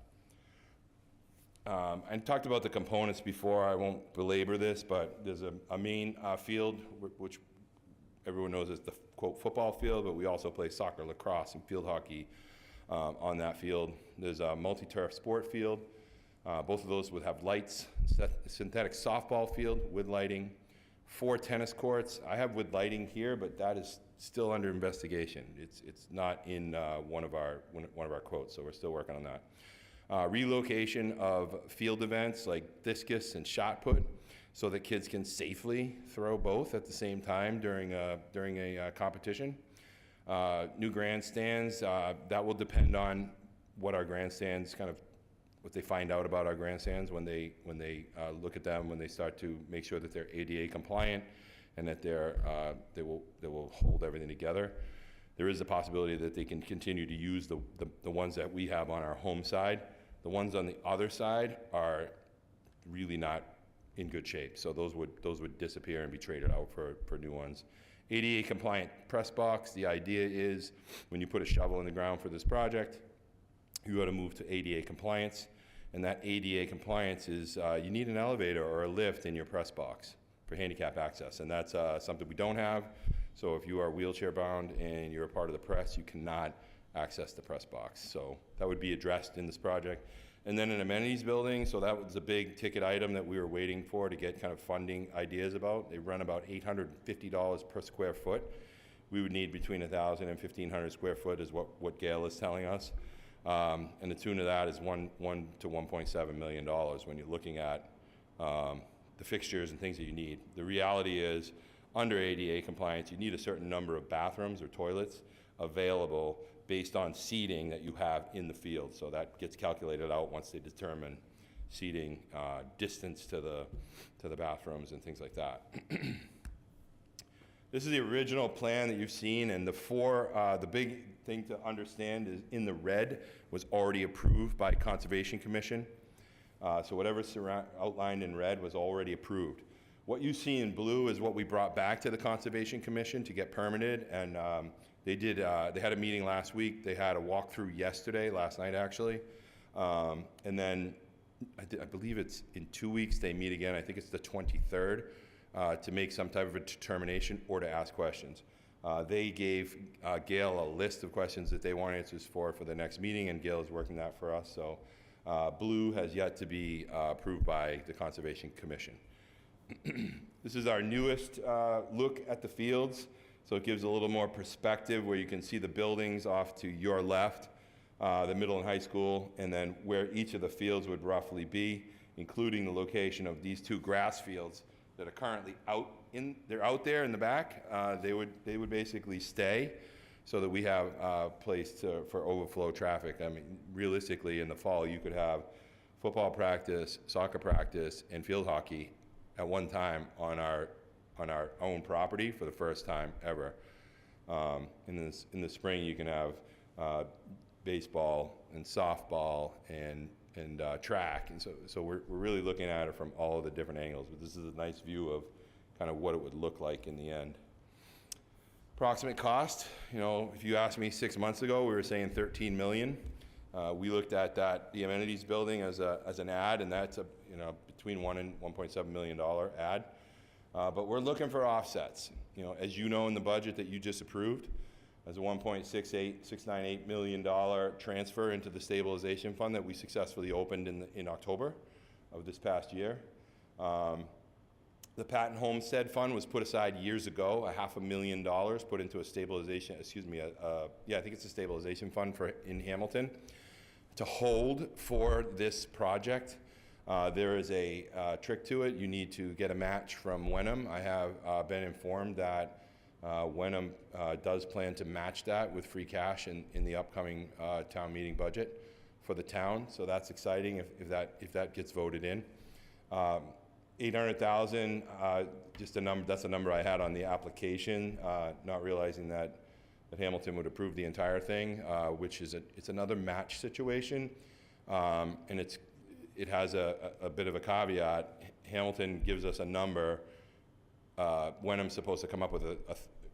I talked about the components before. I won't belabor this, but there's a main field, which everyone knows is the, quote, football field, but we also play soccer, lacrosse, and field hockey on that field. There's a multi-turf sport field. Both of those would have lights, synthetic softball field with lighting, 4 tennis courts. I have with lighting here, but that is still under investigation. It's not in one of our quotes, so we're still working on that. Relocation of field events like discus and shot put, so that kids can safely throw both at the same time during a competition. New grandstands, that will depend on what our grandstands what they find out about our grandstands when they look at them, when they start to make sure that they're ADA compliant and that they will hold everything together. There is a possibility that they can continue to use the ones that we have on our home side. The ones on the other side are really not in good shape, so those would disappear and be traded out for new ones. ADA compliant press box. The idea is when you put a shovel in the ground for this project, you ought to move to ADA compliance, and that ADA compliance is you need an elevator or a lift in your press box for handicap access, and that's something we don't have. So if you are wheelchair bound and you're a part of the press, you cannot access the press box. So that would be addressed in this project. And then an amenities building, so that was a big ticket item that we were waiting for to get kind of funding ideas about. They run about $850 per square foot. We would need between 1,000 and 1,500 square foot is what Gail is telling us. And the tune of that is $1 to $1.7 million when you're looking at the fixtures and things that you need. The reality is, under ADA compliance, you need a certain number of bathrooms or toilets available based on seating that you have in the field. So that gets calculated out once they determine seating, distance to the bathrooms and things like that. This is the original plan that you've seen, and the big thing to understand is in the red was already approved by Conservation Commission. So whatever's outlined in red was already approved. What you see in blue is what we brought back to the Conservation Commission to get permitted, and they had a meeting last week. They had a walkthrough last night actually. And then I believe it's in 2 weeks they meet again. I think it's the 23rd to make some type of a determination or to ask questions. They gave Gail a list of questions that they want answers for the next meeting, and Gail is working that for us. So blue has yet to be approved by the Conservation Commission. This is our newest look at the fields. So it gives a little more perspective where you can see the buildings off to your left, the middle and high school, and then where each of the fields would roughly be, including the location of these 2 grass fields that are currently they're out there in the back. They would basically stay so that we have a place for overflow traffic. I mean, realistically, in the fall, you could have football practice, soccer practice, and field hockey at one time on our our own property for the first time ever. In the spring, you can have baseball and softball and track, and so we're really looking at it from all of the different angles. But this is a nice view of kind of what it would look like in the end. Approximate cost, you know, if you asked me 6 months ago, we were saying 13 million. We looked at the amenities building as an ad, and that's between $1 and $1.7 million ad. But we're looking for offsets. You know, as you know, in the budget that you just approved, as a $1.698 million transfer into the stabilization fund that we successfully opened in October of this past year. The Patent Homestead Fund was put aside years ago, $500,000 put into a stabilization, I think it's a stabilization fund in Hamilton to hold for this project. There is a trick to it. You need to get a match from Wenham. I have been informed that Wenham does plan to match that with free cash in the upcoming town meeting budget for the town. So that's exciting if that gets voted in. 800,000, just a number. That's a number I had on the application, not realizing that Hamilton would approve the entire thing, which is it's another match situation, and it has a bit of a caveat. Hamilton gives us a number. Wenham's supposed to come up with a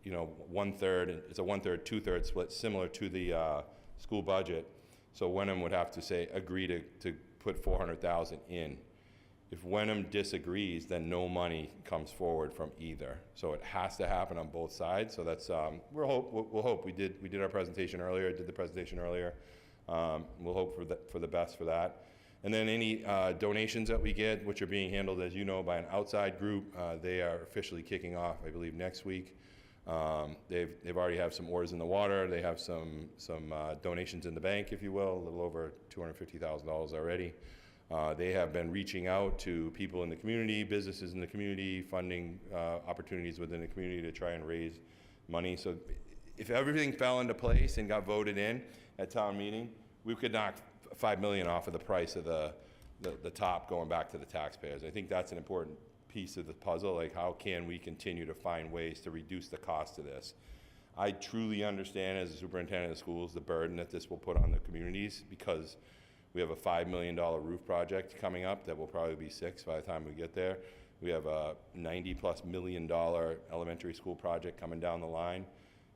1/3. It's a 1/3, 2/3 split, similar to the school budget. So Wenham would have to agree to put 400,000 in. If Wenham disagrees, then no money comes forward from either. So it has to happen on both sides. So that's we'll hope. We did our presentation earlier. Did the presentation earlier. We'll hope for the best for that. And then any donations that we get, which are being handled, as you know, by an outside group, they are officially kicking off, I believe, next week. They've already have some oars in the water. They have some donations in the bank, if you will, a little over $250,000 already. They have been reaching out to people in the community, businesses in the community, funding opportunities within the community to try and raise money. So if everything fell into place and got voted in at town meeting, we could knock $5 million off of the price of the top going back to the taxpayers. I think that's an important piece of the puzzle. Like, how can we continue to find ways to reduce the cost of this? I truly understand, as a superintendent of schools, the burden that this will put on the communities, because we have a $5 million roof project coming up that will probably be $6 million by the time we get there. We have a $90+ million elementary school project coming down the line.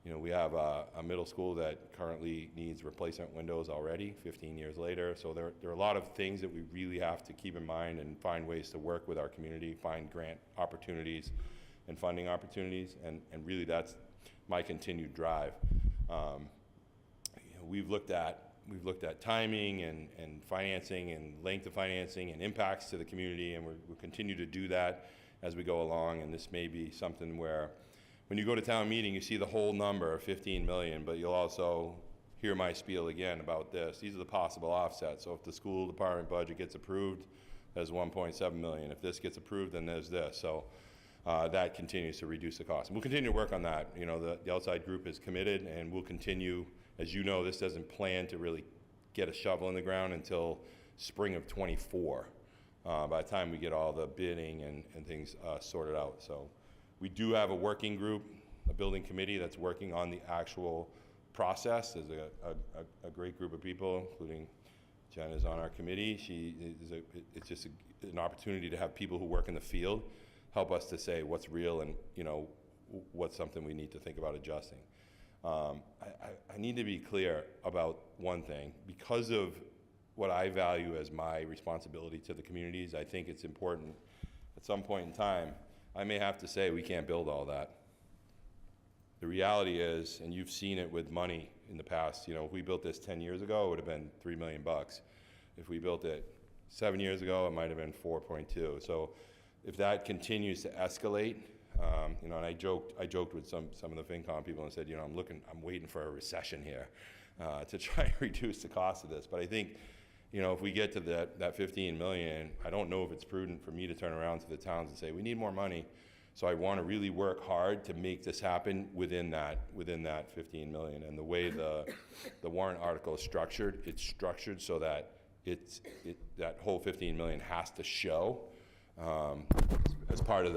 You know, we have a middle school that currently needs replacement windows already, 15 years later. So there are a lot of things that we really have to keep in mind and find ways to work with our community, find grant opportunities and funding opportunities, and really that's my continued drive. We've looked at timing and financing and length of financing and impacts to the community, and we'll continue to do that as we go along. And this may be something where, when you go to town meeting, you see the whole number of 15 million, but you'll also hear my spiel again about this. These are the possible offsets. So if the school department budget gets approved, there's 1.7 million. If this gets approved, then there's this. So that continues to reduce the cost. And we'll continue to work on that. You know, the outside group is committed, and we'll continue. As you know, this doesn't plan to really get a shovel in the ground until spring of '24, by the time we get all the bidding and things sorted out. So we do have a working group, a building committee that's working on the actual process. There's a great group of people, including Jen is on our committee. It's just an opportunity to have people who work in the field help us to say what's real and, you know, what's something we need to think about adjusting. I need to be clear about one thing. Because of what I value as my responsibility to the communities, I think it's important at some point in time, I may have to say we can't build all that. The reality is, and you've seen it with money in the past, you know, if we built this 10 years ago, it would have been $3 million. If we built it 7 years ago, it might have been 4.2. So if that continues to escalate, you know, and I joked with some of the FinCom people and said, you know, I'm waiting for a recession here to try and reduce the cost of this. But I think, you know, if we get to that 15 million, I don't know if it's prudent for me to turn around to the towns and say, we need more money. So I want to really work hard to make this happen within that 15 million. And the way the warrant article is structured, it's structured so that that whole 15 million has to show as part of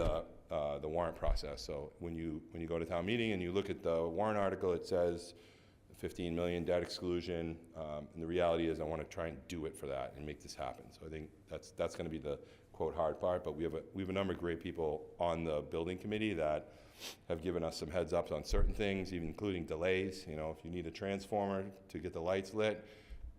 the warrant process. So when you go to town meeting and you look at the warrant article, it says 15 million debt exclusion, and the reality is I want to try and do it for that and make this happen. So I think that's going to be the quote hard part, but we have a number of great people on the building committee that have given us some heads ups on certain things, even including delays. You know, if you need a transformer to get the lights lit,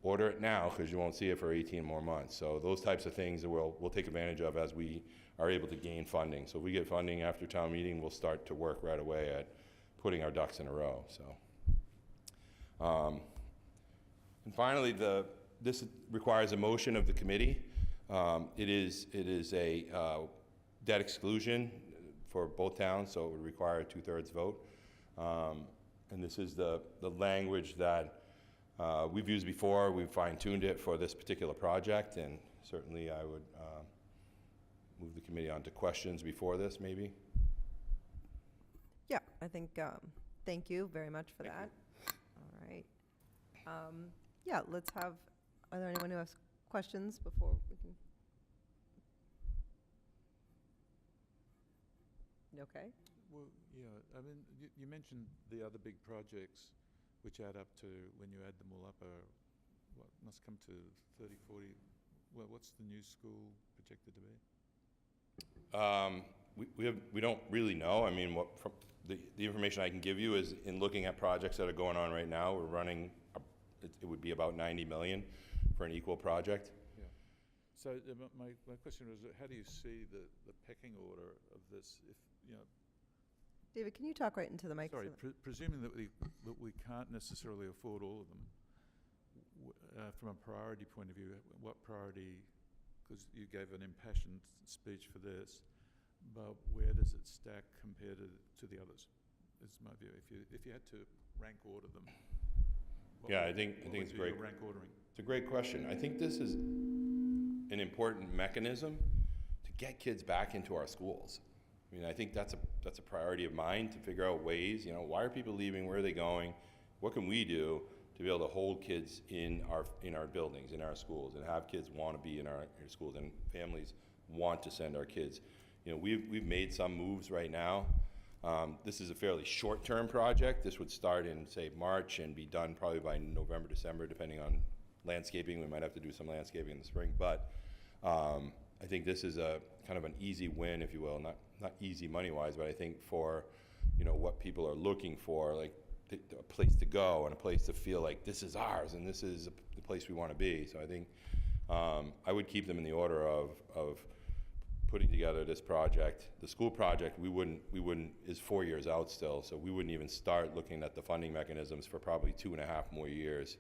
order it now because you won't see it for 18 more months. So those types of things that we'll take advantage of as we are able to gain funding. So if we get funding after town meeting, we'll start to work right away at putting our ducks in a row. So, and finally, this requires a motion of the committee. It is a debt exclusion for both towns, so it would require a 2/3 vote. And this is the language that we've used before. We've fine-tuned it for this particular project, and certainly I would move the committee on to questions before this, maybe. Yeah, I think, thank you very much for that. All right. Yeah, let's have, are there anyone who has questions before we can? Okay. Well, yeah, I mean, you mentioned the other big projects which add up to, when you add them all up, what must come to 30, 40, well, what's the new school projected to be? We don't really know. I mean, from the information I can give you is in looking at projects that are going on right now, we're running, it would be about 90 million for an equal project. Yeah. So my question was, how do you see the pecking order of this? If, you know, David, can you talk right into the mic? sorry, presuming that we can't necessarily afford all of them, from a priority point of view, what priority, because you gave an impassioned speech for this, but where does it stack compared to the others, is my view. If you had to rank order them. Yeah, I think it's great. Rank ordering. It's a great question. I think this is an important mechanism to get kids back into our schools. I mean, I think that's a priority of mine, to figure out ways, you know, why are people leaving, where are they going, what can we do to be able to hold kids in our buildings, in our schools, and have kids want to be in our schools, and families want to send our kids. You know, we've made some moves right now. This is a fairly short-term project. This would start in, say, March and be done probably by November, December, depending on landscaping. We might have to do some landscaping in the spring, but I think this is a kind of an easy win, if you will. Not easy money-wise, but I think for, you know, what people are looking for, like a place to go and a place to feel like this is ours and this is the place we want to be. So I think I would keep them in the order of putting together this project. The school project, we wouldn't is 4 years out still, so we wouldn't even start looking at the funding mechanisms for probably 2.5 more years.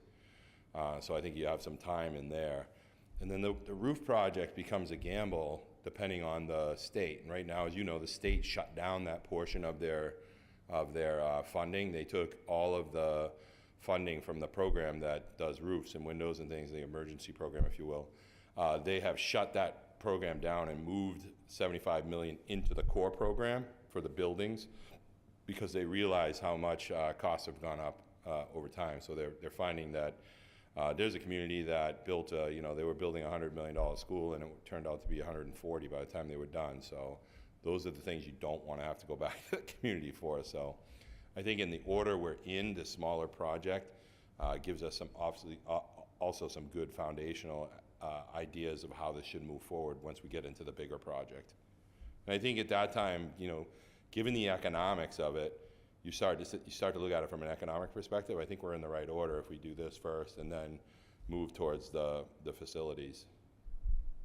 So I think you have some time in there. And then the roof project becomes a gamble depending on the state. And right now, as you know, the state shut down that portion of their funding. They took all of the funding from the program that does roofs and windows and things, the emergency program, if you will. They have shut that program down and moved 75 million into the core program for the buildings because they realize how much costs have gone up over time. So they're finding that there's a community that built, they were building a $100 million school and it turned out to be 140 by the time they were done. So those are the things you don't want to have to go back to the community for. So I think in the order we're in, the smaller project gives us some obviously also some good foundational ideas of how this should move forward once we get into the bigger project. And I think at that time, given the economics of it, you start to look at it from an economic perspective. I think we're in the right order if we do this first and then move towards the facilities.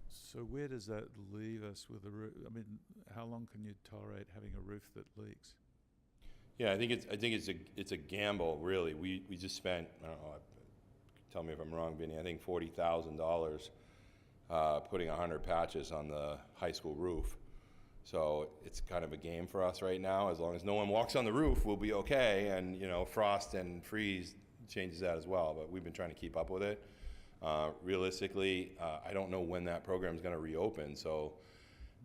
So where does that leave us with a roof? I mean, how long can you tolerate having a roof that leaks? Yeah, I think it's a gamble, really. We just spent, I don't know, tell me if I'm wrong, Vinny, I think $40,000 putting 100 patches on the high school roof. So it's kind of a game for us right now. As long as no one walks on the roof, we'll be okay. And, frost and freeze changes that as well. But we've been trying to keep up with it. Realistically, I don't know when that program is going to reopen. So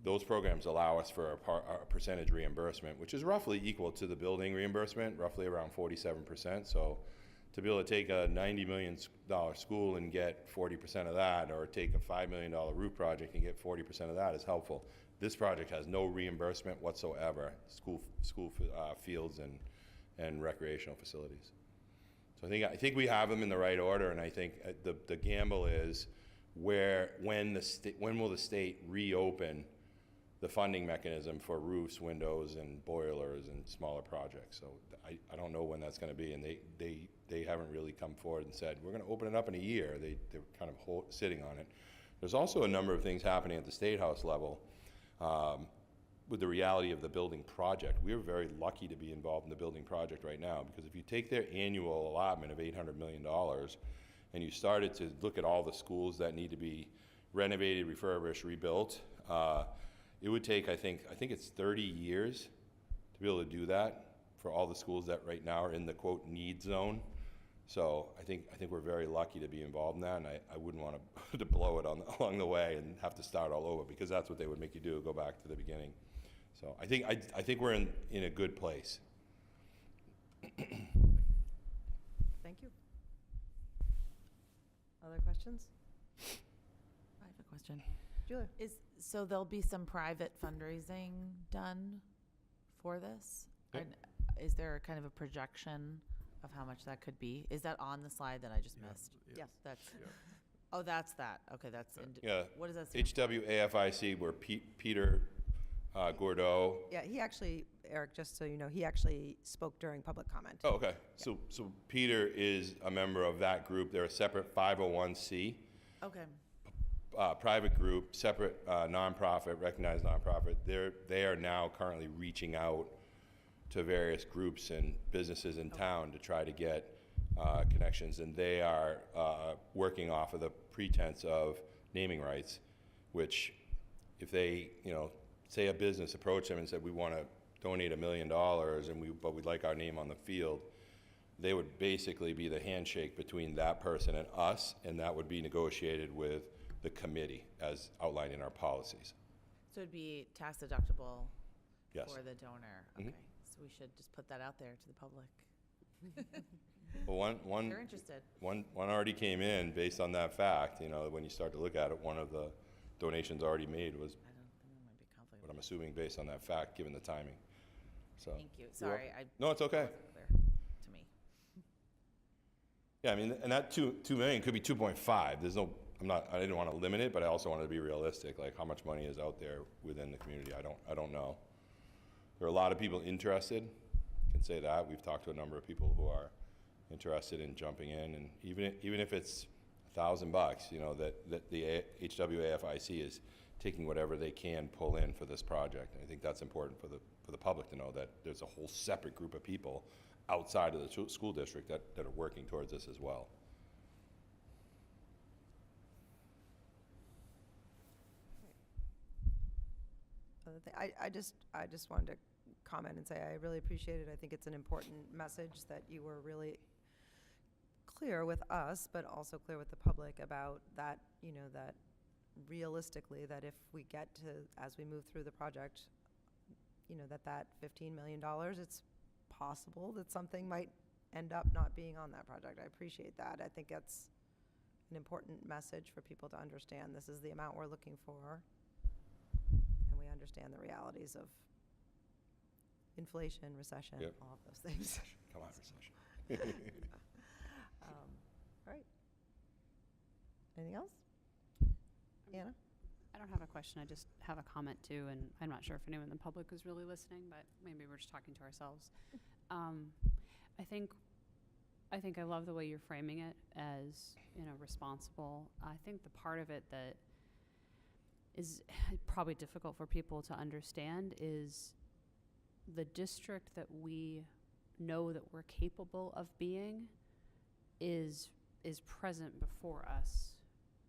those programs allow us for a percentage reimbursement, which is roughly equal to the building reimbursement, roughly around 47%. So to be able to take a $90 million school and get 40% of that, or take a $5 million roof project and get 40% of that is helpful. This project has no reimbursement whatsoever, school fields and recreational facilities. So I think we have them in the right order, and I think the gamble is when will the state reopen the funding mechanism for roofs, windows, and boilers and smaller projects. So I don't know when that's going to be, and they haven't really come forward and said, we're going to open it up in a year. They're kind of sitting on it. There's also a number of things happening at the State House level with the reality of the building project. We're very lucky to be involved in the building project right now, because if you take their annual allotment of $800 million and you started to look at all the schools that need to be renovated, refurbished, rebuilt, it would take, I think it's 30 years to be able to do that for all the schools that right now are in the quote need zone. So I think we're very lucky to be involved in that, and I wouldn't want to blow it along the way and have to start all over, because that's what they would make you do, go back to the beginning. So I think we're in a good place. Thank you. Other questions? I have a question. Julia? So there'll be some private fundraising done for this? Yep. And is there kind of a projection of how much that could be? Is that on the slide that I just missed? Yes. That's, Yeah. oh, that's that. Okay, that's, Yeah. what does that stand for? HWAFIC, where Peter Gordeau. Yeah, he actually, Eric, just so you know, he actually spoke during public comment. Oh, okay. So Peter is a member of that group. They're a separate 501c. Okay. Private group, separate nonprofit, recognized nonprofit. They are now currently reaching out to various groups and businesses in town to try to get connections, and they are working off of the pretense of naming rights, which if they, say a business approached them and said, we want to donate $1 million, but we'd like our name on the field, they would basically be the handshake between that person and us, and that would be negotiated with the committee as outlined in our policies. So it'd be tax deductible Yes. for the donor? Mhm. Okay, so we should just put that out there to the public. Well, They're interested. one already came in based on that fact. When you start to look at it, one of the donations already made was, I don't think there might be conflict. what I'm assuming, based on that fact, given the timing. So. Thank you. Sorry, No, it's okay. wasn't clear to me. Yeah, I mean, and that 2 million could be 2.5. There's no, I didn't want to limit it, but I also wanted to be realistic. Like, how much money is out there within the community? I don't know. There are a lot of people interested. I can say that. We've talked to a number of people who are interested in jumping in, and even if it's $1,000, that the HWAFIC is taking whatever they can pull in for this project. And I think that's important for the public to know that there's a whole separate group of people outside of the school district that are working towards this as well. I just wanted to comment and say I really appreciate it. I think it's an important message that you were really clear with us, but also clear with the public about that, that realistically, that if we get to, as we move through the project, that $15 million, it's possible that something might end up not being on that project. I appreciate that. I think that's an important message for people to understand. This is the amount we're looking for, and we understand the realities of inflation, recession, Yep. all of those things. Come on, recession. All right. Anything else? Anna? I don't have a question, I just have a comment too, and I'm not sure if anyone in the public is really listening, but maybe we're just talking to ourselves. I think I love the way you're framing it as, responsible. I think the part of it that is probably difficult for people to understand is the district that we know that we're capable of being is present before us.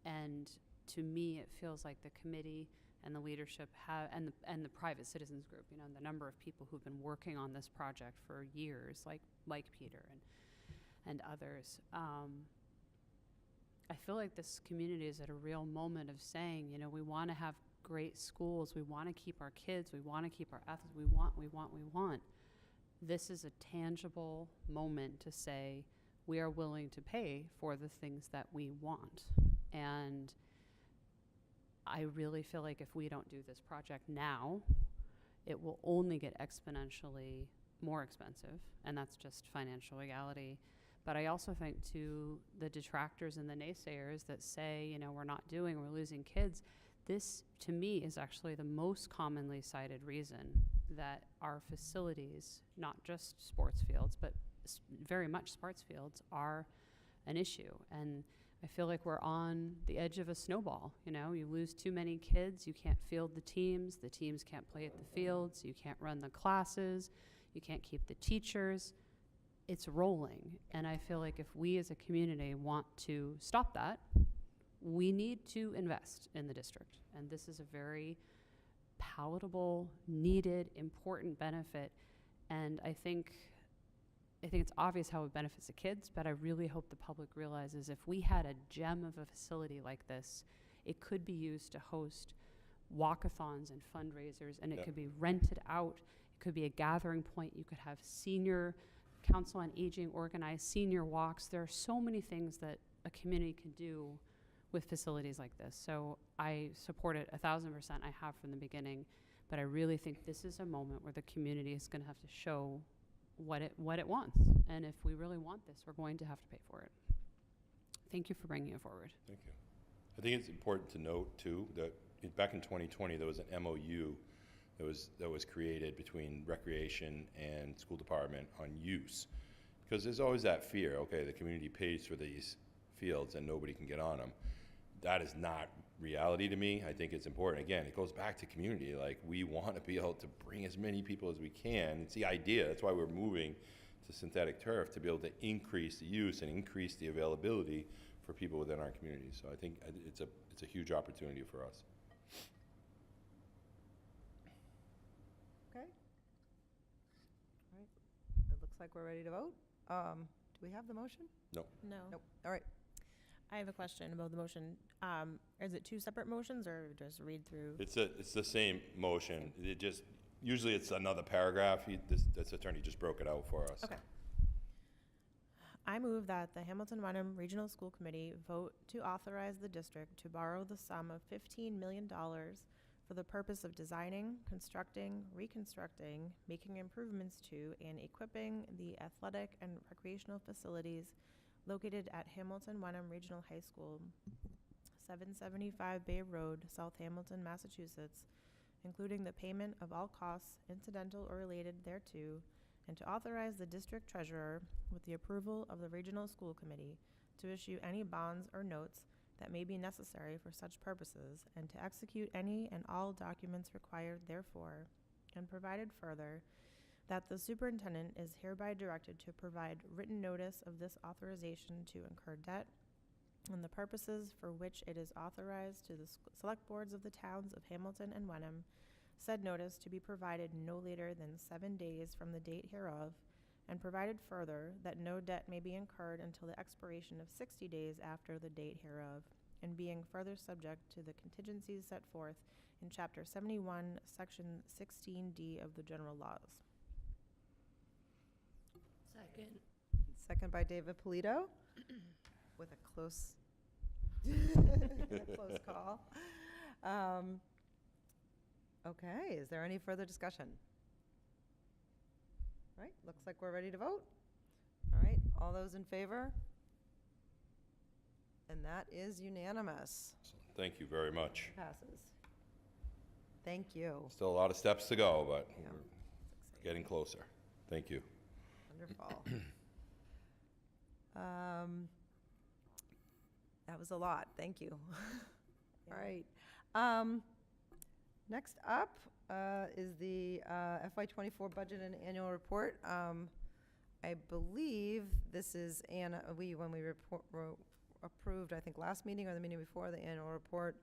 And to me, it feels like the committee and the leadership have, and the private citizens group, the number of people who've been working on this project for years, like Peter and others. I feel like this community is at a real moment of saying, we want to have great schools, we want to keep our kids, we want to keep our athletes, we want. This is a tangible moment to say we are willing to pay for the things that we want. And I really feel like if we don't do this project now, it will only get exponentially more expensive, and that's just financial reality. But I also think to the detractors and the naysayers that say, you know, we're not doing, we're losing kids, this, to me, is actually the most commonly cited reason that our facilities, not just sports fields, but very much sports fields, are an issue. And I feel like we're on the edge of a snowball. You know, you lose too many kids, you can't field the teams can't play at the fields, you can't run the classes, you can't keep the teachers. It's rolling. And I feel like if we as a community want to stop that, we need to invest in the district. And this is a very palatable, needed, important benefit. And I think it's obvious how it benefits the kids, but I really hope the public realizes if we had a gem of a facility like this, it could be used to host walkathons and fundraisers, and it could be rented out. It could be a gathering point. You could have senior council on aging organize senior walks. There are so many things that a community can do with facilities like this. So I support it 1,000%. I have from the beginning, but I really think this is a moment where the community is going to have to show what it wants. And if we really want this, we're going to have to pay for it. Thank you for bringing it forward. Thank you. I think it's important to note, too, that back in 2020, there was an MOU that was created between Recreation and School Department on use. Because there's always that fear, okay, the community pays for these fields and nobody can get on them. That is not reality to me. I think it's important. Again, it goes back to community. Like, we want to be able to bring as many people as we can. It's the idea. That's why we're moving to synthetic turf, to be able to increase the use and increase the availability for people within our community. So I think it's a huge opportunity for us. Okay. All right. It looks like we're ready to vote. Do we have the motion? No. No. Nope. All right. I have a question about the motion. Is it two separate motions or just read through? It's the same motion. It just, usually it's another paragraph. This attorney just broke it out for us. Okay. I move that the Hamilton-Wenham Regional School Committee vote to authorize the district to borrow the sum of $15 million for the purpose of designing, constructing, reconstructing, making improvements to, and equipping the athletic and recreational facilities located at Hamilton-Wenham Regional High School, 775 Bay Road, South Hamilton, Massachusetts, including the payment of all costs incidental or related thereto, and to authorize the district treasurer, with the approval of the Regional School Committee, to issue any bonds or notes that may be necessary for such purposes, and to execute any and all documents required therefor, and provided further that the superintendent is hereby directed to provide written notice of this authorization to incur debt and the purposes for which it is authorized to the select boards of the towns of Hamilton and Wenham, said notice to be provided no later than 7 days from the date hereof, and provided further that no debt may be incurred until the expiration of 60 days after the date hereof, and being further subject to the contingencies set forth in Chapter 71, Section 16D of the General Laws. Second. Second by David Polito, with a close, close call. Okay, is there any further discussion? All right, looks like we're ready to vote. All right, all those in favor? And that is unanimous. Thank you very much. Passes. Thank you. Still a lot of steps to go, but Yeah. we're getting closer. Thank you. Wonderful. That was a lot. Thank you. All right. Next up is the FY24 budget and annual report. I believe this is Anna. When we approved, I think last meeting or the meeting before, the annual report.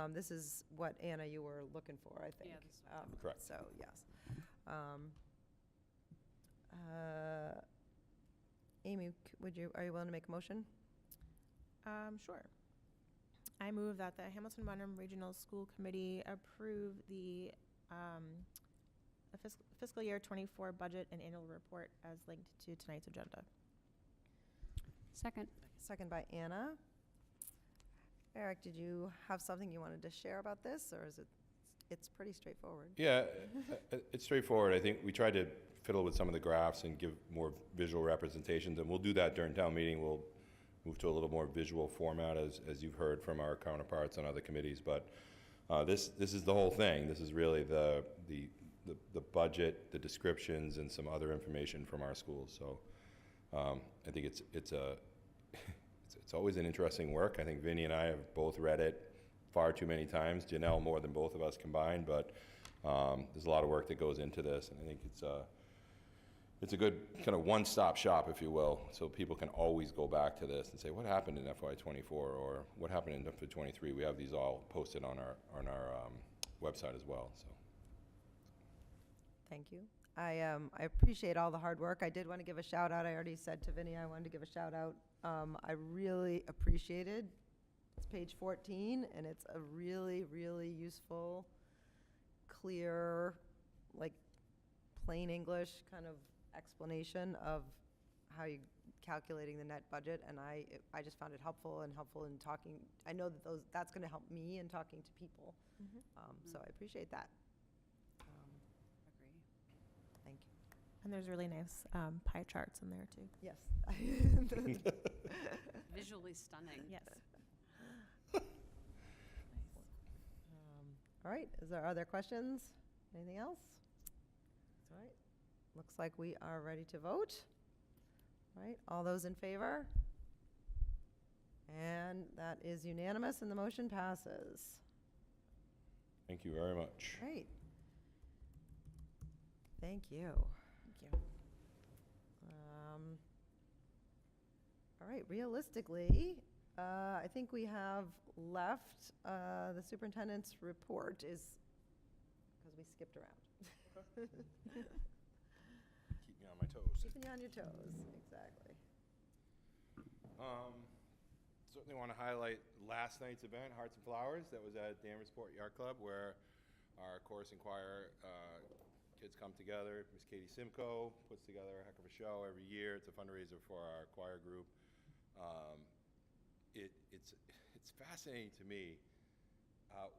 This is what, Anna, you were looking for, I think. Yeah, this is Correct. So, yes. Amy, are you willing to make a motion? Sure. I move that the Hamilton-Wenham Regional School Committee approve the fiscal year 24 budget and annual report as linked to tonight's agenda. Second. Second by Anna. Eric, did you have something you wanted to share about this, or is it's pretty straightforward? Yeah, it's straightforward. I think we tried to fiddle with some of the graphs and give more visual representations, and we'll do that during town meeting. We'll move to a little more visual format, as you've heard from our counterparts on other committees. But this is the whole thing. This is really the budget, the descriptions, and some other information from our schools. So I think it's always an interesting work. I think Vinny and I have both read it far too many times. Janelle more than both of us combined, but there's a lot of work that goes into this, and I think it's a good kind of one-stop shop, if you will, so people can always go back to this and say, what happened in FY24 or what happened in FY23? We have these all posted on our website as well. So. Thank you. I appreciate all the hard work. I did want to give a shout out. I already said to Vinny I wanted to give a shout out. I really appreciated, it's page 14, and it's a really, really useful, clear, like plain English kind of explanation of how you calculating the net budget, and I just found it helpful in talking. I know that that's going to help me in talking to people. So I appreciate that. Agree. Thank you. And there's really nice pie charts in there, too. Yes. Visually stunning. Yes. All right, are there questions? Anything else? All right, looks like we are ready to vote. All right, all those in favor? And that is unanimous and the motion passes. Thank you very much. Great. Thank you. Thank you. All right, realistically, I think we have left the superintendent's report is, because we skipped around. Keep me on my toes. Keeping you on your toes, exactly. Certainly want to highlight last night's event, Hearts and Flowers, that was at Danversport Yacht Club, where our chorus and choir kids come together. Miss Katie Simcoe puts together a heck of a show every year. It's a fundraiser for our choir group. It's fascinating to me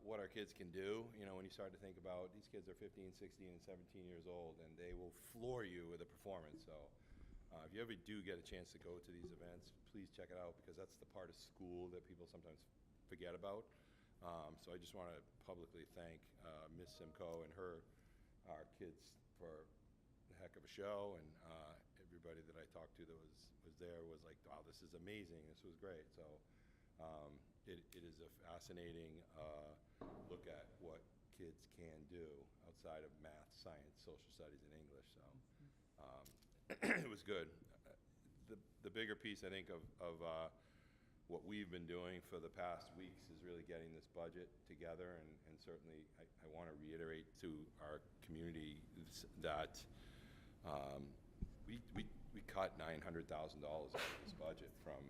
what our kids can do. You know, when you start to think about these kids are 15, 16, and 17 years old, and they will floor you with a performance. So if you ever do get a chance to go to these events, please check it out, because that's the part of school that people sometimes forget about. So I just want to publicly thank Miss Simcoe and our kids for a heck of a show, and everybody that I talked to that was there was like, wow, this is amazing, this was great. So it is a fascinating look at what kids can do outside of math, science, social studies, and English. So it was good. The bigger piece, I think, of what we've been doing for the past weeks is really getting this budget together, and certainly I want to reiterate to our community that we cut $900,000 out of this budget from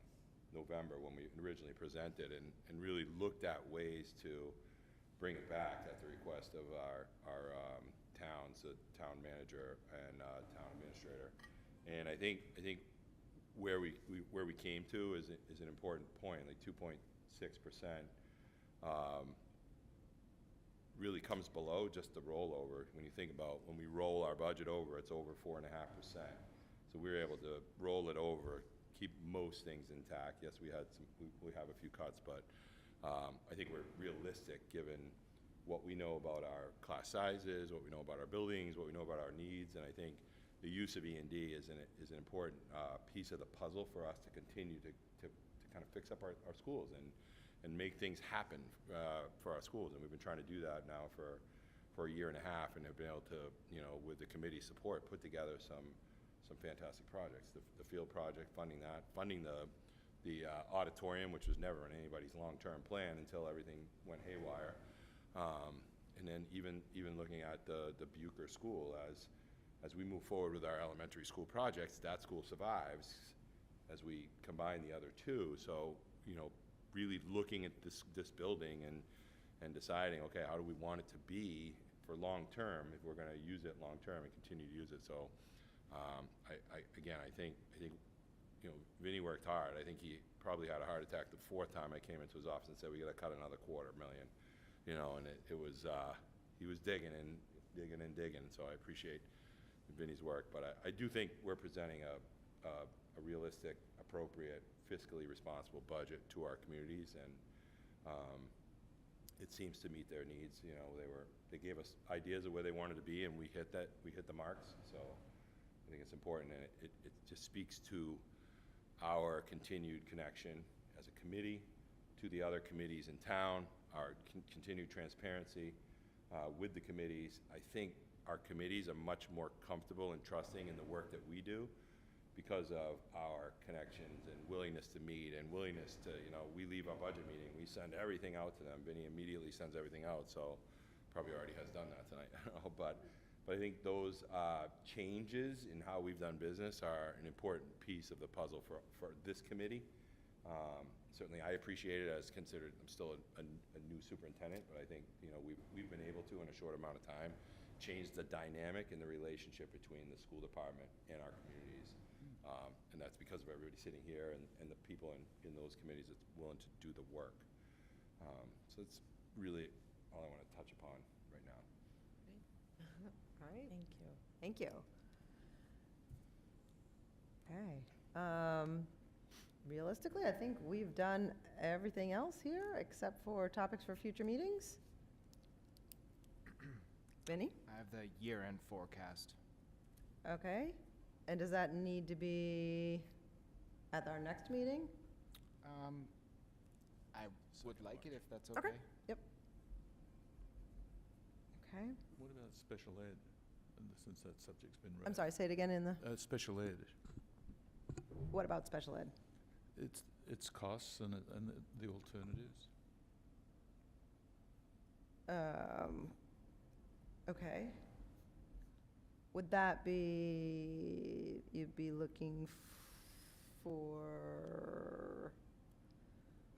November when we originally presented, and really looked at ways to bring it back at the request of our towns, the town manager and town administrator. And I think where we came to is an important point, like 2.6%. Really comes below just the rollover. When you think about when we roll our budget over, it's over 4.5%. So we were able to roll it over, keep most things intact. Yes, we have a few cuts, but I think we're realistic given what we know about our class sizes, what we know about our buildings, what we know about our needs, and I think the use of E&D is an important piece of the puzzle for us to continue to kind of fix up our schools and make things happen for our schools. And we've been trying to do that now for a year and a half, and have been able to, with the committee support, put together some fantastic projects. The field project, funding the auditorium, which was never in anybody's long-term plan until everything went haywire. And then even looking at the Bucher School as we move forward with our elementary school projects, that school survives as we combine the other two. So, really looking at this building and deciding, okay, how do we want it to be for long term if we're going to use it long term and continue to use it. So, I think you know, Vinny worked hard. I think he probably had a heart attack the fourth time I came into his office and said, we gotta cut another $250,000, you know, and it was, he was digging, so I appreciate Vinny's work, but I do think we're presenting a realistic, appropriate, fiscally responsible budget to our communities, and it seems to meet their needs. You know, they gave us ideas of where they wanted to be, and we hit the marks. So I think it's important, and it just speaks to our continued connection as a committee to the other committees in town, our continued transparency with the committees. I think our committees are much more comfortable and trusting in the work that we do because of our connections and willingness to meet and willingness to, you know, we leave our budget meeting, we send everything out to them. Vinny immediately sends everything out, so probably already has done that tonight. But I think those changes in how we've done business are an important piece of the puzzle for this committee. Certainly, I appreciate it as considered, I'm still a new superintendent, but I think, you know, we've been able to, in a short amount of time, change the dynamic and the relationship between the school department and our communities. And that's because of everybody sitting here and the people in those committees that's willing to do the work. So it's really all I want to touch upon right now. All right. Thank you. Thank you. Okay. Realistically, I think we've done everything else here except for topics for future meetings. Vinny? I have the year-end forecast. Okay. And does that need to be at our next meeting? I would like it if that's Okay. okay. Yep. Okay. What about special ed, since that subject's been raised? I'm sorry, say it again in the, Special ed, what about special ed? its costs and the alternatives. Okay. Would that be, you'd be looking for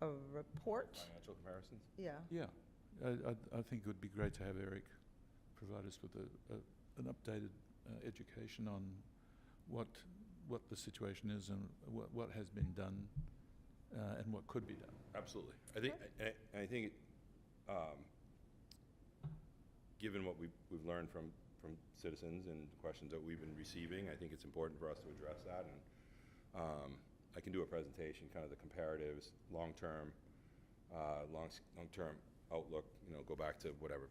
a report? Financial comparisons? Yeah. Yeah, I think it would be great to have Eric provide us with an updated education on what the situation is and what has been done and what could be done. Absolutely. I think, given what we've learned from citizens and questions that we've been receiving, I think it's important for us to address that. And I can do a presentation, kind of the comparatives, long-term outlook. You know, go back to whatever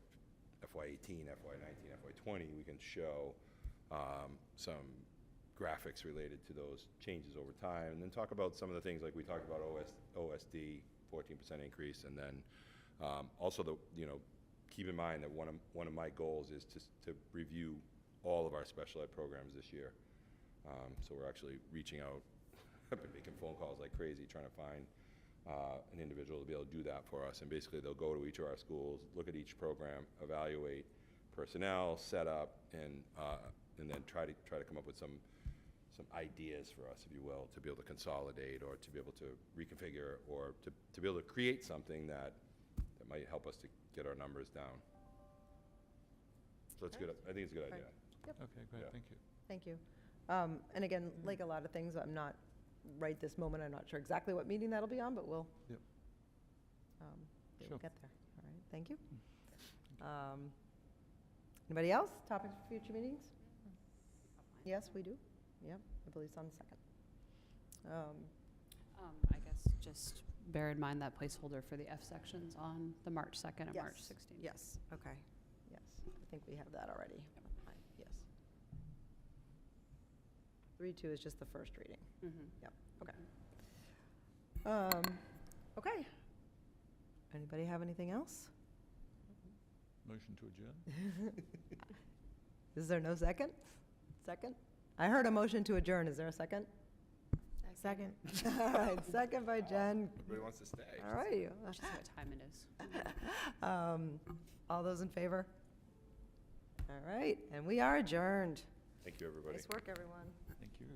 FY18, FY19, FY20. We can show some graphics related to those changes over time, and then talk about some of the things like we talked about OSD, 14% increase, and then also keep in mind that one of my goals is to review all of our special ed programs this year. So we're actually reaching out. I've been making phone calls like crazy trying to find an individual to be able to do that for us. And basically they'll go to each of our schools, look at each program, evaluate personnel, setup, and then try to come up with some ideas for us, if you will, to be able to consolidate or to be able to reconfigure or to be able to create something that might help us to get our numbers down. So it's good. I think it's a good idea. Okay, great, Yeah. thank you. Thank you. And again, like a lot of things, I'm not, right this moment, I'm not sure exactly what meeting that'll be on, but we'll Yep. we'll Sure. get there. All right, thank you. Anybody else? Topics for future meetings? Yes, we do. Yep, I believe it's on the second. I guess just bear in mind that placeholder for the F sections on the March 2nd and March 16th. Yes, okay, yes. I think we have that already. Yes. 3.2 is just the first reading. Yep, okay. Okay. Anybody have anything else? Motion to adjourn? Is there no second? Second? I heard a motion to adjourn. Is there a second? Second. All right, second by Jen. Everybody wants to stay. All right. Just what time it is. All those in favor? All right, and we are adjourned. Thank you, everybody. Nice work, everyone. Thank you.